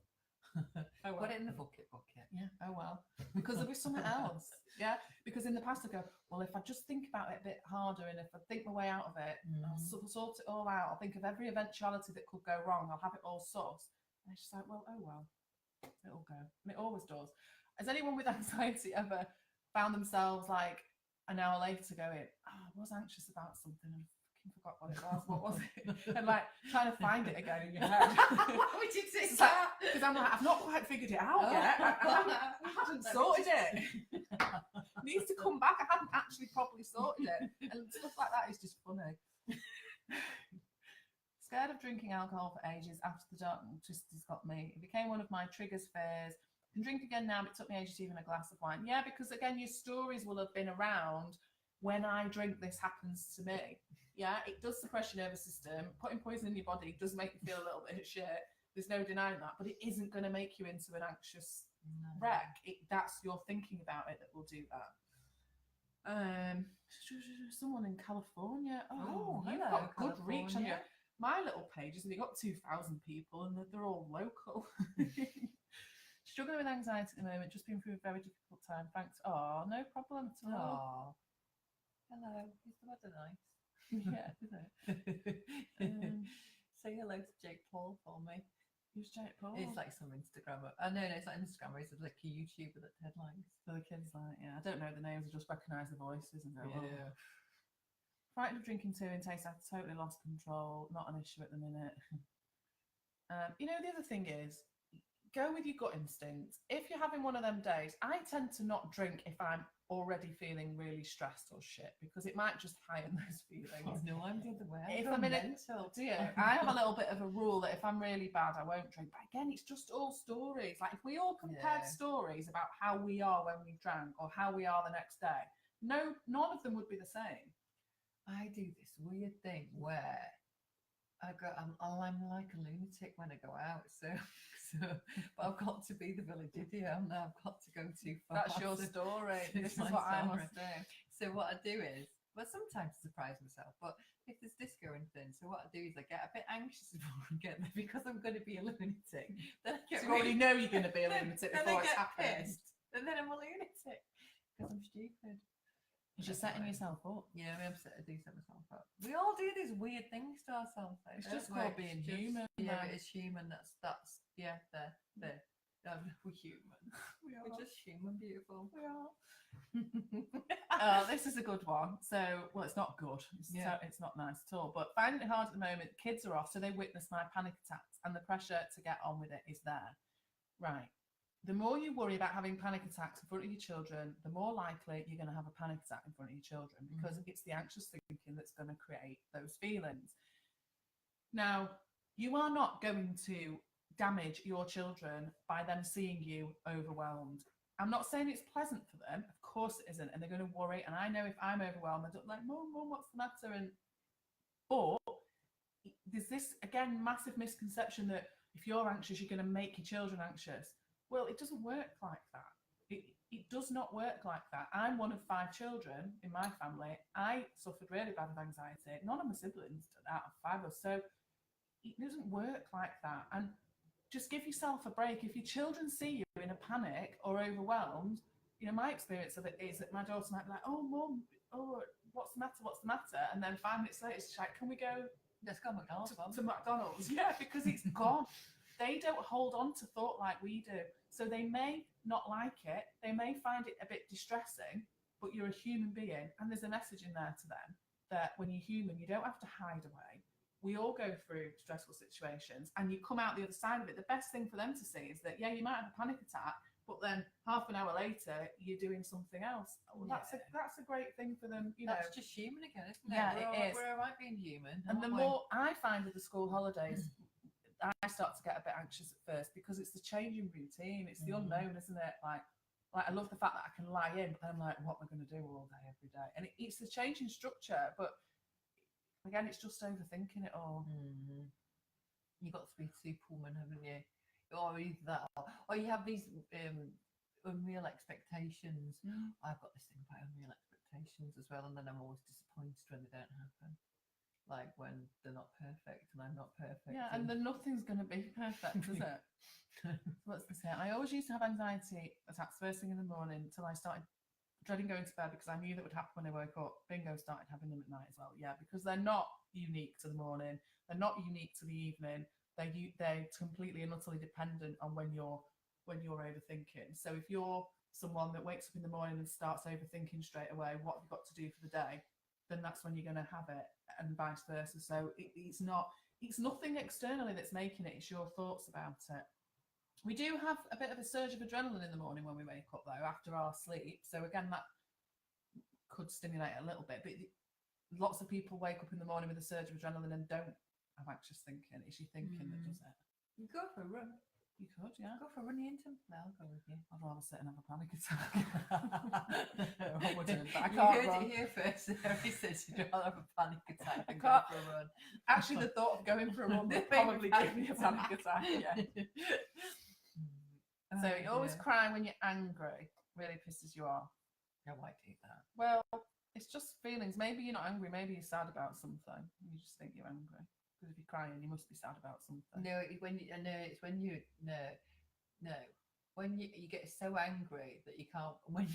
Oh, well. Put it in the bucket. Yeah, oh well. Because there'll be something else. Yeah, because in the past I go, well, if I just think about it a bit harder and if I think my way out of it, I'll sort it all out. I'll think of every eventuality that could go wrong. I'll have it all sussed. And it's just like, well, oh well. It'll go. And it always does. Has anyone with anxiety ever found themselves like an hour later going, oh, I was anxious about something and I fucking forgot what it was. What was it? And like trying to find it again in your head. Which is Because like, I'm like, I've not quite figured it out yet. I hadn't sorted it. It needs to come back. I hadn't actually properly sorted it. And stuff like that is just funny. Scared of drinking alcohol for ages after the dark twist has got me. It became one of my triggers, fears. I can drink again now, but it took me ages to even a glass of wine. Yeah, because again, your stories will have been around when I drink, this happens to me. Yeah, it does suppress your nervous system. Putting poison in your body does make you feel a little bit of shit. There's no denying that, but it isn't going to make you into an anxious wreck. That's your thinking about it that will do that. Someone in California. Oh, you've hello, got good reach on California. my little pages, and you've got 2,000 people, and they're all local. Struggling with anxiety at the moment, just been through a very difficult time. Thanks. Oh, no problem at all. Hello, is the weather nice? Yeah, isn't it? Say hello to Jake Paul for me. Who's Jake Paul? It's like some Instagrammer. No, it's not Instagrammer. It's like a YouTuber that headlines. For the kids, like, yeah, I don't know the names. I just recognise the voices and go, Yeah. oh. Frightened of drinking too in taste. I've totally lost control. Not an issue at the minute. The other thing is, go with your gut instinct. If you're having one of them days, I tend to not drink if I'm already feeling really stressed or shit, because it might just heighten those feelings. Oh, no, I'm the other way. If I'm in it, do you? I have a little bit of a rule that if I'm really bad, I won't drink. But again, it's just all stories. Like if we all compared stories about how we are when we drank or how we are the next day, none of them would be the same. I do this weird thing where I'm like a lunatic when I go out. So but I've got to be the village idiot. I've got to go too far. That's your story. This is my what I story. must do. So what I do is, well, sometimes I surprise myself, but if there's disco and things, so what I do is I get a bit anxious before I get there because I'm going to be a lunatic. Then I get So you already know you're going to be a lunatic then before I it's get happened. pissed, and then I'm a lunatic because I'm stupid. You're just setting yourself up. Yeah, I do set myself up. We all do these weird things to ourselves. Though, It's just called being human. Yeah, it is human. That's yeah. There. We're human. We're just human, beautiful. We are. This is a good one. So, well, it's not good. It's not nice at all. But finding it hard at the moment. Kids are off, so they witness my panic attacks, and the pressure to get on with it is there. Right. The more you worry about having panic attacks in front of your children, the more likely you're going to have a panic attack in front of your children, because it's the anxious thinking that's going to create those feelings. Now, you are not going to damage your children by them seeing you overwhelmed. I'm not saying it's pleasant for them. Of course it isn't. And they're going to worry. And I know if I'm overwhelmed, they're like, Mum, what's the matter? But there's this, again, massive misconception that if you're anxious, you're going to make your children anxious. Well, it doesn't work like that. It does not work like that. I'm one of 5 children in my family. I suffered really bad with anxiety. None of my siblings did out of 5 of us. So it doesn't work like that. And just give yourself a break. If your children see you in a panic or overwhelmed, my experience of it is that my daughter might be like, oh, Mum, what's the matter? And then 5 minutes later, she's like, can we go Let's go McDonald's, to McDonald's? Yeah, because it's gone. They don't hold on to thought like we do. So they may not like it. They may find it a bit distressing, but you're a human being. And there's a message in there to them that when you're human, you don't have to hide away. We all go through stressful situations, and you come out the other side of it. The best thing for them to see is that, yeah, you might have a panic attack, but then half an hour later, you're doing something else. Well, that's a great thing for them. That's just human again, isn't it? Yeah, it is. We're all right being human. And the more I find with the school holidays, I start to get a bit anxious at first, because it's the changing routine. It's the unknown, isn't it? Like I love the fact that I can lie in, but then I'm like, what am I going to do all day, every day? And it's the changing structure, but again, it's just overthinking it all. You've got to be Superwoman, haven't you? Or either that, or you have these unreal expectations. I've got this thing about unreal expectations as well, and then I'm always disappointed when they don't happen. Like when they're not perfect and I'm not perfect. Yeah, and then nothing's going to be perfect, is it? What's this here? I always used to have anxiety attacks first thing in the morning until I started dreading going to bed, because I knew that would happen when I woke up. Bingo, started having them at night as well. Yeah, because they're not unique to the morning. They're not unique to the evening. They're completely and utterly dependent on when you're when you're overthinking. So if you're someone that wakes up in the morning and starts overthinking straight away, what have you got to do for the day, then that's when you're going to have it, and vice versa. So it's nothing externally that's making it, it's your thoughts about it. We do have a bit of a surge of adrenaline in the morning when we wake up, though, after our sleep. So again, that could stimulate a little bit. But lots of people wake up in the morning with a surge of adrenaline and don't have anxious thinking. It's your thinking that does it. You go for a run. You could, yeah. Go for a run into. No, I'll go with you. I'd rather sit and have a panic attack. I wouldn't, but I You can't heard run. it here first. He says you'd rather have a panic attack than go can't- for a run. Actually, the thought of going for a run would probably give me a panic attack. Yeah. So you always cry when you're angry. Really pisses you off. No, I do that. Well, it's just feelings. Maybe you're not angry. Maybe you're sad about something. You just think you're angry. Because if you're crying, you must be sad about something. No, it's when you get so angry that you can't when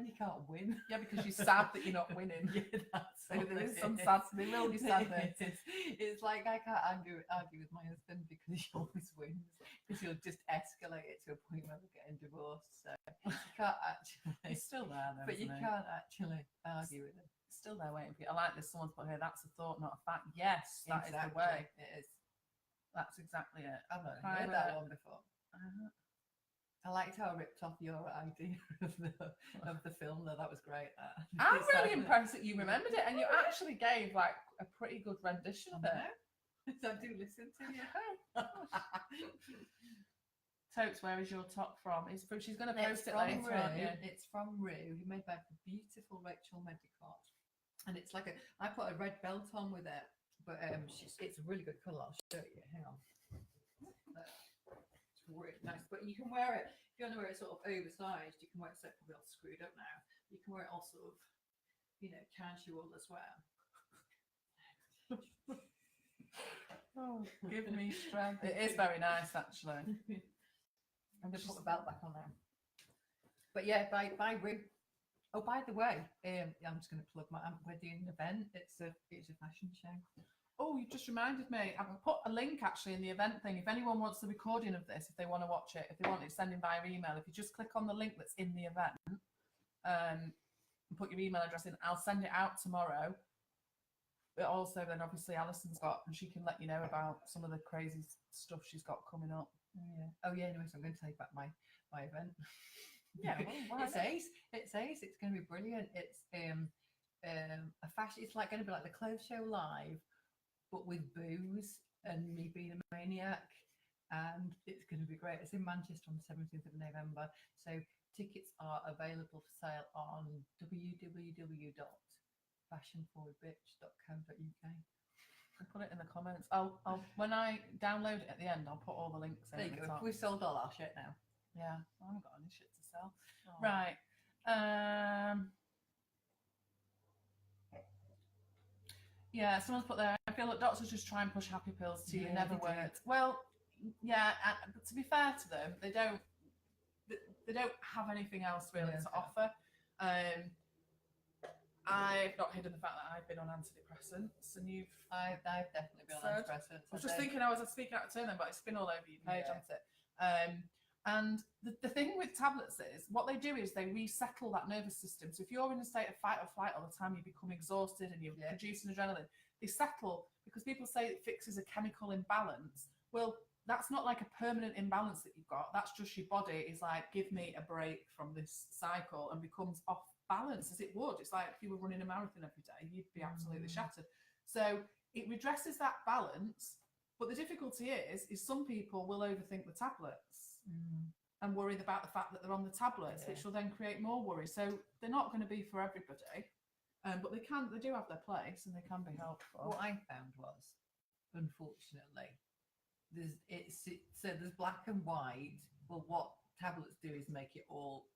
you can't win. Yeah, because you're sad that you're not winning. Yeah, that's So what there is it some is. sad. There will be sadness. It's like I can't argue with my husband because he always wins. Because he'll just escalate it to a point where we're getting divorced. So you can't actually. He's still there, though. But you isn't he? can't actually argue with him. Still there waiting for you. I like this. Someone's put here. That's a thought, not a fact. Yes, that is the Exactly. way. It is. That's exactly it. I've not Cry heard with that it. one before. I liked how I ripped off your idea of the film, though. That was great. I'm It's really like- impressed that you remembered it, and you actually gave like a pretty good rendition of it. I do listen to you. Totes, where is your top from? She's going to It's post it from later. Rue. Aren't you? It's from Rue, who made by the beautiful Rachel Medicott. And it's like I put a red belt on with it, but it's a really good colour. I'll show you. Hang on. It's really nice, but you can wear it if you want to wear it sort of oversized. You can wear it so probably all screwed up now. You can wear it all sort of, casual as well. Oh, give me strength. It is very nice, actually. I'm going to put the belt back on now. But yeah, by Rue. Oh, by the way, I'm just going to plug we're doing an event. It's a fashion show. Oh, you just reminded me. I've put a link actually in the event thing. If anyone wants the recording of this, if they want to watch it, if they want it sending via email, if you just click on the link that's in the event and put your email address in, I'll send it out tomorrow. But also then obviously Alison's got, and she can let you know about some of the crazy stuff she's got coming up. Oh yeah. Anyway, so I'm going to tell you about my event. Yeah, well, It's ace. It's going to be brilliant. It's a fashion. It's like going to be like the clothes show live, but with booze and me being a maniac, and it's going to be great. It's in Manchester on the 17th of November. So tickets are available for sale on www.fashionforwardbitch.co.uk. I'll put it in the comments. I'll when I download it at the end, I'll put all the links in. There you at the go. top. We've sold all our shit now. Yeah, I haven't got any shit to sell. Oh. Right. Yeah, someone's put there, I feel that doctors just try and push happy pills to you, Yeah, never they do. worked. Well, yeah, but to be fair to them, they don't have anything else really Yeah, to okay. offer. I've not hidden the fact that I've been on antidepressants, and you've. I've definitely been on So, antidepressants. I was just thinking I was speaking out of turn then, but it's been all over your page, Yeah. hasn't it? And the thing with tablets is, what they do is they resettle that nervous system. So if you're in a state of fight or flight all the time, you become exhausted and you're producing adrenaline. They settle because people say it fixes a chemical imbalance. Well, that's not like a permanent imbalance that you've got. That's just your body is like, give me a break from this cycle, and becomes off balance as it would. It's like if you were running a marathon every day, you'd be absolutely shattered. So it redresses that balance. But the difficulty is some people will overthink the tablets and worry about the fact that they're on the tablets, which will then create more worry. So they're not going to be for everybody, but they do have their place and they can be helpful. What I found was, unfortunately, there's black and white. Well, what tablets do is make it all.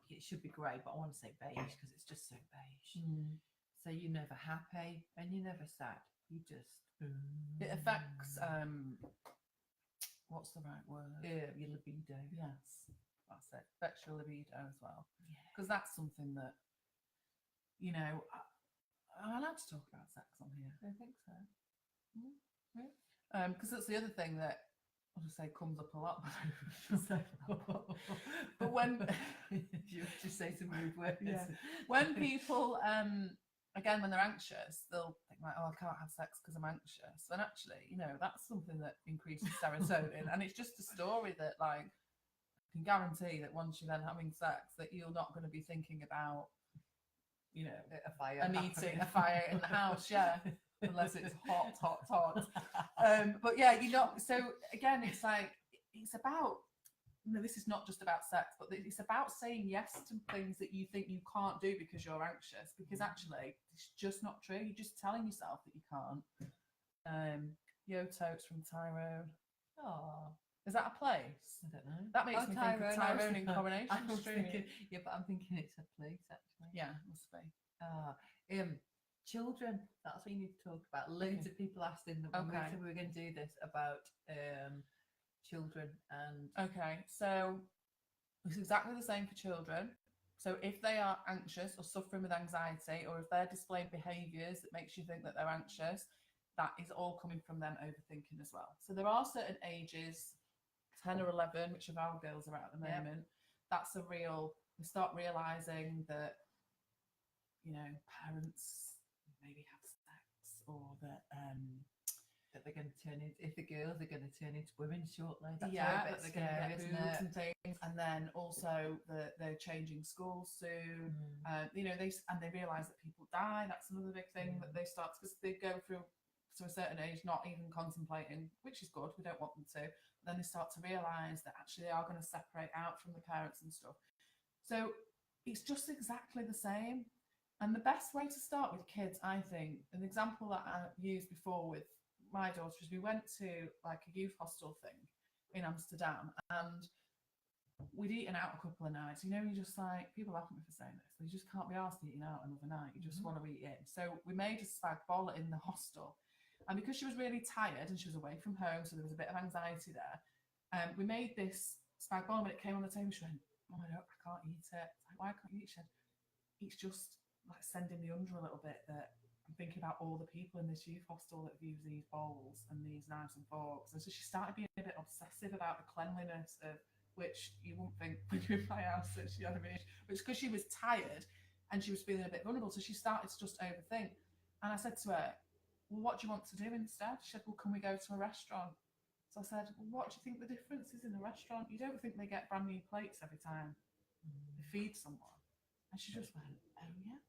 It should be grey, but I want to say beige because it's just so beige. So you're never happy and you're never sad. You just. It affects what's the right word? Your libido. Yes, that's it. Affects your libido as well, Yeah. because that's something that am I allowed to talk about sex on here? I think so. Because that's the other thing that I'll just say comes up a lot. But when you just say some rude words. Yeah. When people again, when they're anxious, they'll think like, oh, I can't have sex because I'm anxious. And actually, you know, that's something that increases serotonin. And it's just a story that, like, I can guarantee that once you're then having sex, that you're not going to be thinking about, you know, a fire, a meeting, a fire in the house, yeah, unless it's hot. But yeah, you're not. So again, it's like, it's about, no, this is not just about sex, but it's about saying yes to things that you think you can't do because you're anxious, because actually it's just not true. You're just telling yourself that you can't. Yo Totes from Tyrone. Oh, is that a place? I don't know. That makes me think of Tyrone in I Coronation was Street. thinking, yeah, but I'm thinking it's a place actually. Yeah, must be. Children, that's what you need to talk about. Loads of people asked in that when we said we were going to do this about children. And okay, so it's exactly the same for children. So if they are anxious or suffering with anxiety, or if they're displaying behaviours that makes you think that they're anxious, that is all coming from them overthinking as well. So there are certain ages, 10 or 11, which of our girls are at the moment, that's a real, we start realising that, you know, parents maybe have sex, or that they're going to turn into, if the girls are going to turn into women shortly. That's that they're going to get isn't boobs it? and things, and then also they're changing schools soon. You know, they realise that people die. That's another big thing that they start, because they go through to a certain age not even contemplating, which is good. We don't want them to. But then they start to realise that actually they are going to separate out from the parents and stuff. So it's just exactly the same. And the best way to start with kids, I think, an example that I used before with my daughter is we went to like a youth hostel thing in Amsterdam, and we'd eaten out a couple of nights. You know, you just like, people laugh at me for saying this, but you just can't be asked eating out another night. You just want to eat in. So we made a spag bol in the hostel. And because she was really tired and she was away from home, so there was a bit of anxiety there, we made this spag bol. When it came on the table, she went, oh, I can't eat it. Like, why can't you eat it? She said, it's just like sending me under a little bit that I'm thinking about all the people in this youth hostel that have used these bowls and these knives and forks. And so she started being a bit obsessive about the cleanliness of, which you wouldn't think when you're in my house that she had a issue, but it's because she was tired and she was feeling a bit vulnerable. So she started to just overthink. And I said to her, well, what do you want to do instead? She said, well, can we go to a restaurant? So I said, well, what do you think the difference is in a restaurant? You don't think they get brand new plates every time they feed someone? And she just went, oh yeah.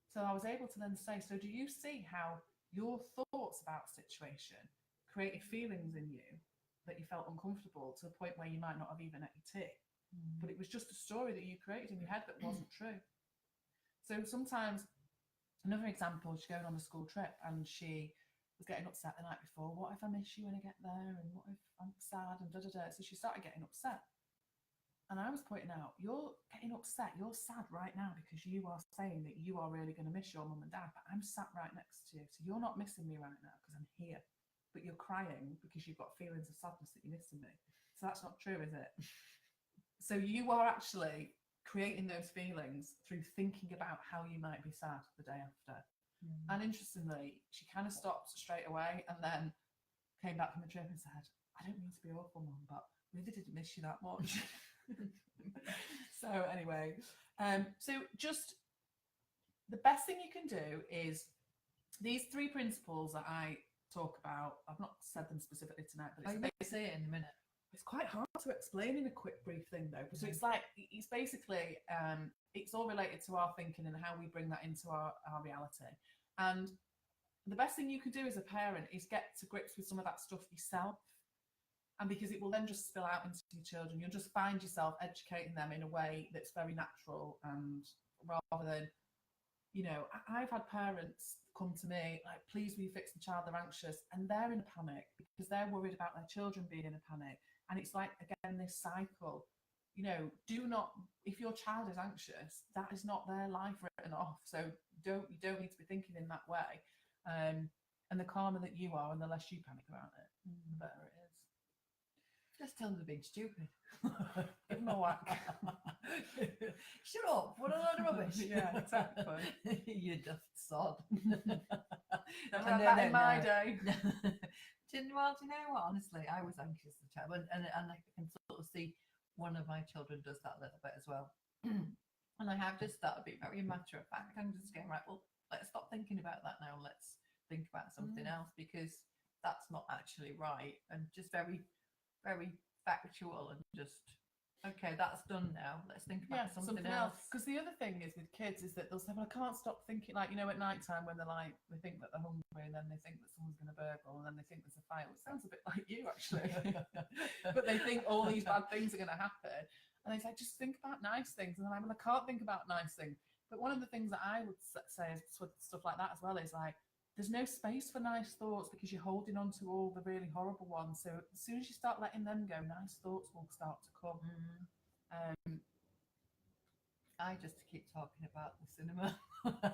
So I was able to then say, so do you see how your thoughts about a situation created feelings in you that you felt uncomfortable to the point where you might not have even ate your tea? But it was just a story that you created in your head that wasn't true. So sometimes, another example, she's going on a school trip and she was getting upset the night before. What if I miss you when I get there? And what if I'm sad? And da-da-da. So she started getting upset. And I was pointing out, you're getting upset, you're sad right now because you are saying that you are really going to miss your mum and dad, but I'm sat right next to you. So you're not missing me right now because I'm here, but you're crying because you've got feelings of sadness that you're missing me. So that's not true, is it? So you are actually creating those feelings through thinking about how you might be sad the day after. And interestingly, she kind of stopped straight away and then came back from the trip and said, I don't mean to be awful, Mum, but I really didn't miss you that much. So anyway, so just the best thing you can do is these 3 principles that I talk about. I've not said them specifically tonight, but it's say it in a minute. It's quite hard to explain in a quick brief thing though. So it's like, it's basically it's all related to our thinking and how we bring that into our reality. And the best thing you can do as a parent is get to grips with some of that stuff yourself. And because it will then just spill out into your children, you'll just find yourself educating them in a way that's very natural, and rather than, you know, I've had parents come to me like, please will you fix the child, they're anxious, and they're in a panic because they're worried about their children being in a panic. And it's like, again, this cycle, you know, do not, if your child is anxious, that is not their life written off. So you don't need to be thinking in that way. And the calmer that you are and the less you panic about it, the better it is. Just tell them they're being stupid. Give them a whack. Shut up, what a load of rubbish. Yeah, exactly. You daft sod. Never had that in my day. Well, do you know what? Honestly, I was anxious as a child, and I can sort of see one of my children does that a little bit as well. And I have just started being very matter of fact. I'm just going, right, well, let's stop thinking about that now. Let's think about something else, because that's not actually right. And just very, very factual, and just, okay, that's done now. Let's think about something else. Because the other thing is with kids is that they'll say, well, I can't stop thinking, like, you know, at night time when they're like, they think that they're hungry, and then they think that someone's going to burgle, and then they think there's a fire, which sounds a bit like you, actually. But they think all these bad things are going to happen. And it's like, just think about nice things. And I'm like, well, I can't think about nice things. But one of the things that I would say is with stuff like that as well is like, there's no space for nice thoughts because you're holding on to all the really horrible ones. So as soon as you start letting them go, nice thoughts will start to come. I just keep talking about the cinema.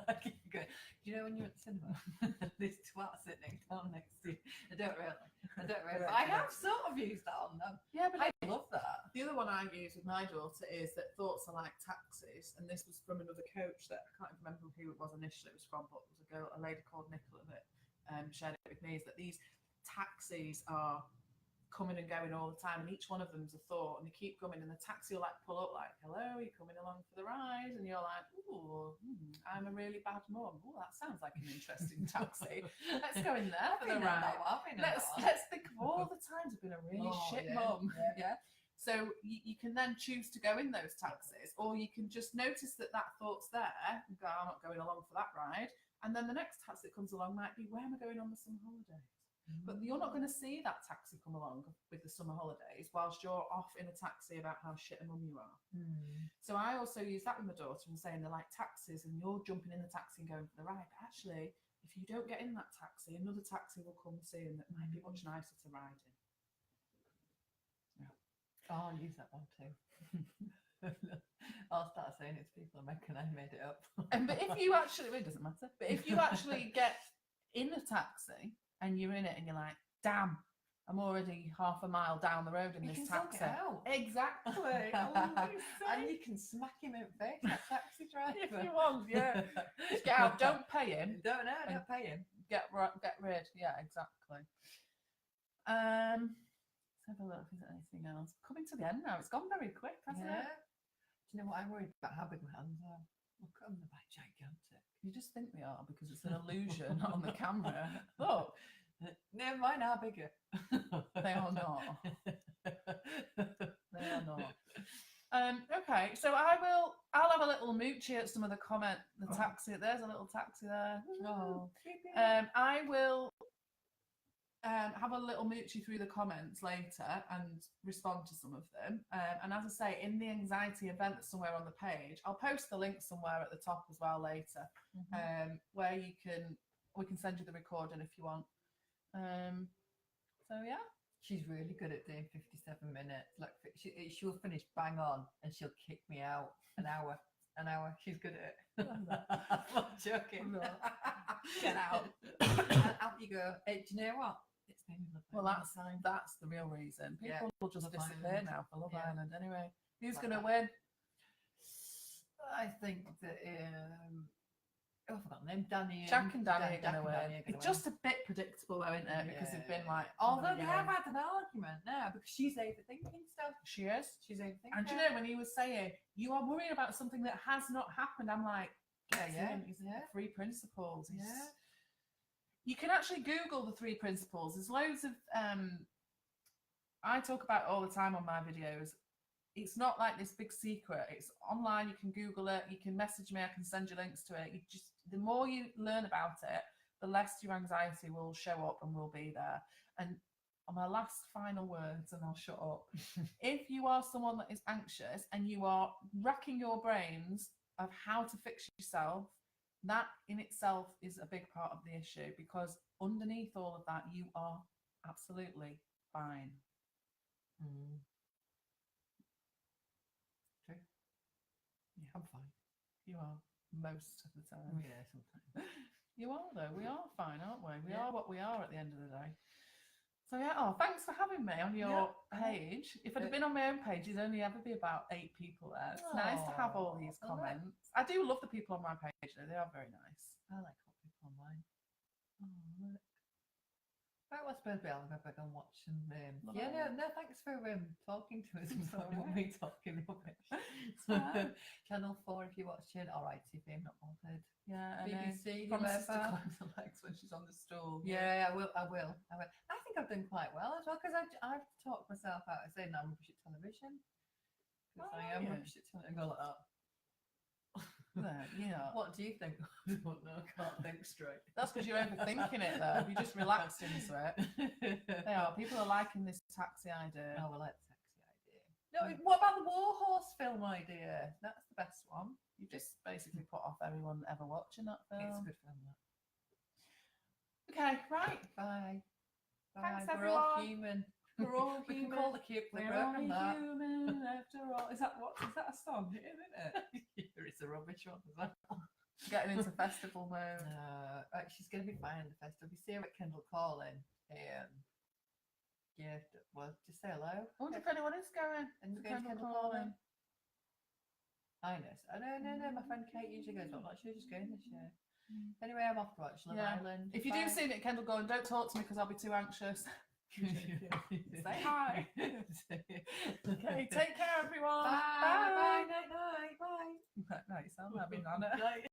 I keep going, do you know when you're at the cinema? This twat sitting down next to you. I don't really. But I have sort of used that on them. Yeah, but I love that. The other one I use with my daughter is that thoughts are like taxis, and this was from another coach that I can't even remember who it was initially it was from, but it was a lady called Nicola that shared it with me, is that these taxis are coming and going all the time, and each one of them's a thought, and they keep coming, and the taxi will like pull up like, hello, you're coming along for the ride, and you're like, ooh, I'm a really bad mum. Oh, that sounds like an interesting taxi. Let's go in there for the ride. Let's think of all the times I've been a really shit mum. Yeah. So you can then choose to go in those taxis, or you can just notice that thought's there and go, I'm not going along for that ride, and then the next taxi that comes along might be, where am I going on the summer holidays? But you're not going to see that taxi come along with the summer holidays whilst you're off in a taxi about how shit a mum you are. So I also use that with my daughter and saying they're like taxis, and you're jumping in the taxi and going for the ride. But actually, if you don't get in that taxi, another taxi will come soon that might be much nicer to ride in. Yeah. Oh, I'll use that one too. I'll start saying it to people and reckon I made it up. But if you actually, it doesn't matter, but if you actually get in a taxi and you're in it and you're like, damn, I'm already half a mile down the road in this taxi. Exactly. And you can smack him in the face, that taxi driver. If you want, yeah. Just get out, don't pay him. Don't pay him. Get rid. Yeah, exactly. Let's have a look. Is there anything else? Coming to the end now. It's gone very quick, hasn't it? Do you know what I'm worried about? How big my hands are. Look at them, they're like gigantic. You just think they are because it's an illusion on the camera. Look. No, mine are bigger. They are not. They are not. Okay, so I'll have a little moochie at some of the comment. The taxi, there's a little taxi there. Oh, I will have a little moochie through the comments later and respond to some of them. And as I say, in the anxiety event that's somewhere on the page, I'll post the link somewhere at the top as well later, where we can send you the recording if you want. So yeah, she's really good at doing 57 minutes. Like she'll finish bang on and she'll kick me out an hour. She's good at it. I'm not joking. No. Get out. Out you go. Hey, do you know what? It's been well, that's the real reason. People will just disappear now for Love Island anyway. Who's going to win? I think that I've forgotten them. Danny. Jack and Danny are going to win. It's just a bit predictable though, isn't it? Because they've been like, although they have had an argument now because she's overthinking stuff. She is. She's overthinking. And do you know when he was saying you are worried about something that has not happened, I'm like, three principles. Yeah. You can actually Google the three principles. There's loads of I talk about it all the time on my videos. It's not like this big secret. It's online. You can Google it. You can message me. I can send you links to it. The more you learn about it, the less your anxiety will show up and will be there. And on my last final words, and I'll shut up. If you are someone that is anxious and you are racking your brains of how to fix yourself, that in itself is a big part of the issue, because underneath all of that, you are absolutely fine. True. Yeah, I'm fine. You are most of the time. Yeah, sometimes. You are though. We are fine, aren't we? We are what we are at the end of the day. So yeah, thanks for having me on your page. If I'd have been on my own page, there'd only ever be about 8 people there. It's nice to have all these comments. I do love the people on my page though. They are very nice. I like hot people online. look. Right, well, I suppose I'll go back and watch some. Love Yeah, it. no, thanks for talking to us. It's Not alright. me talking rubbish. It's fine. Channel 4 if you're watching, or ITV, I'm not bothered. Yeah, and BBC, promises to whoever. climb the legs when she's on the stool. Yeah, I will. I think I've done quite well as well because I've talked myself out of saying I'm rubbish at television. Because Oh, I am yeah. rubbish at television. I go like that. There, you know. What do you think? I don't know. I can't think straight. That's because you're overthinking it, though. You just relaxed into it. They are. People are liking this taxi idea. Oh, well, that's a sexy idea. No, what about the Warhorse film idea? That's the best one. You just basically put off everyone ever watching that film. It's a good film. That. Okay, right. Bye. Thanks, We're all everyone. human. We're all We human. can call the cube the We're broken only that. human after all. Is that a song? It is, isn't it? It's a rubbish one as well. Getting into festival mode. Right, she's going to be fine in the festival. If you see her at Kendall Calling, yeah, well, just say hello. I wonder if anyone is going. And to going to Kendall Kendall Calling. Calling. I know. No. My friend Kate usually goes. I'm not sure she's going this year. Anyway, I'm off to watch Love Yeah. Island. If you do see me at Kendall Calling, don't talk to me because I'll be too anxious. Say hi. Okay, take care, everyone. Bye. Night. Bye. Night, you sound like me, Nana. Night.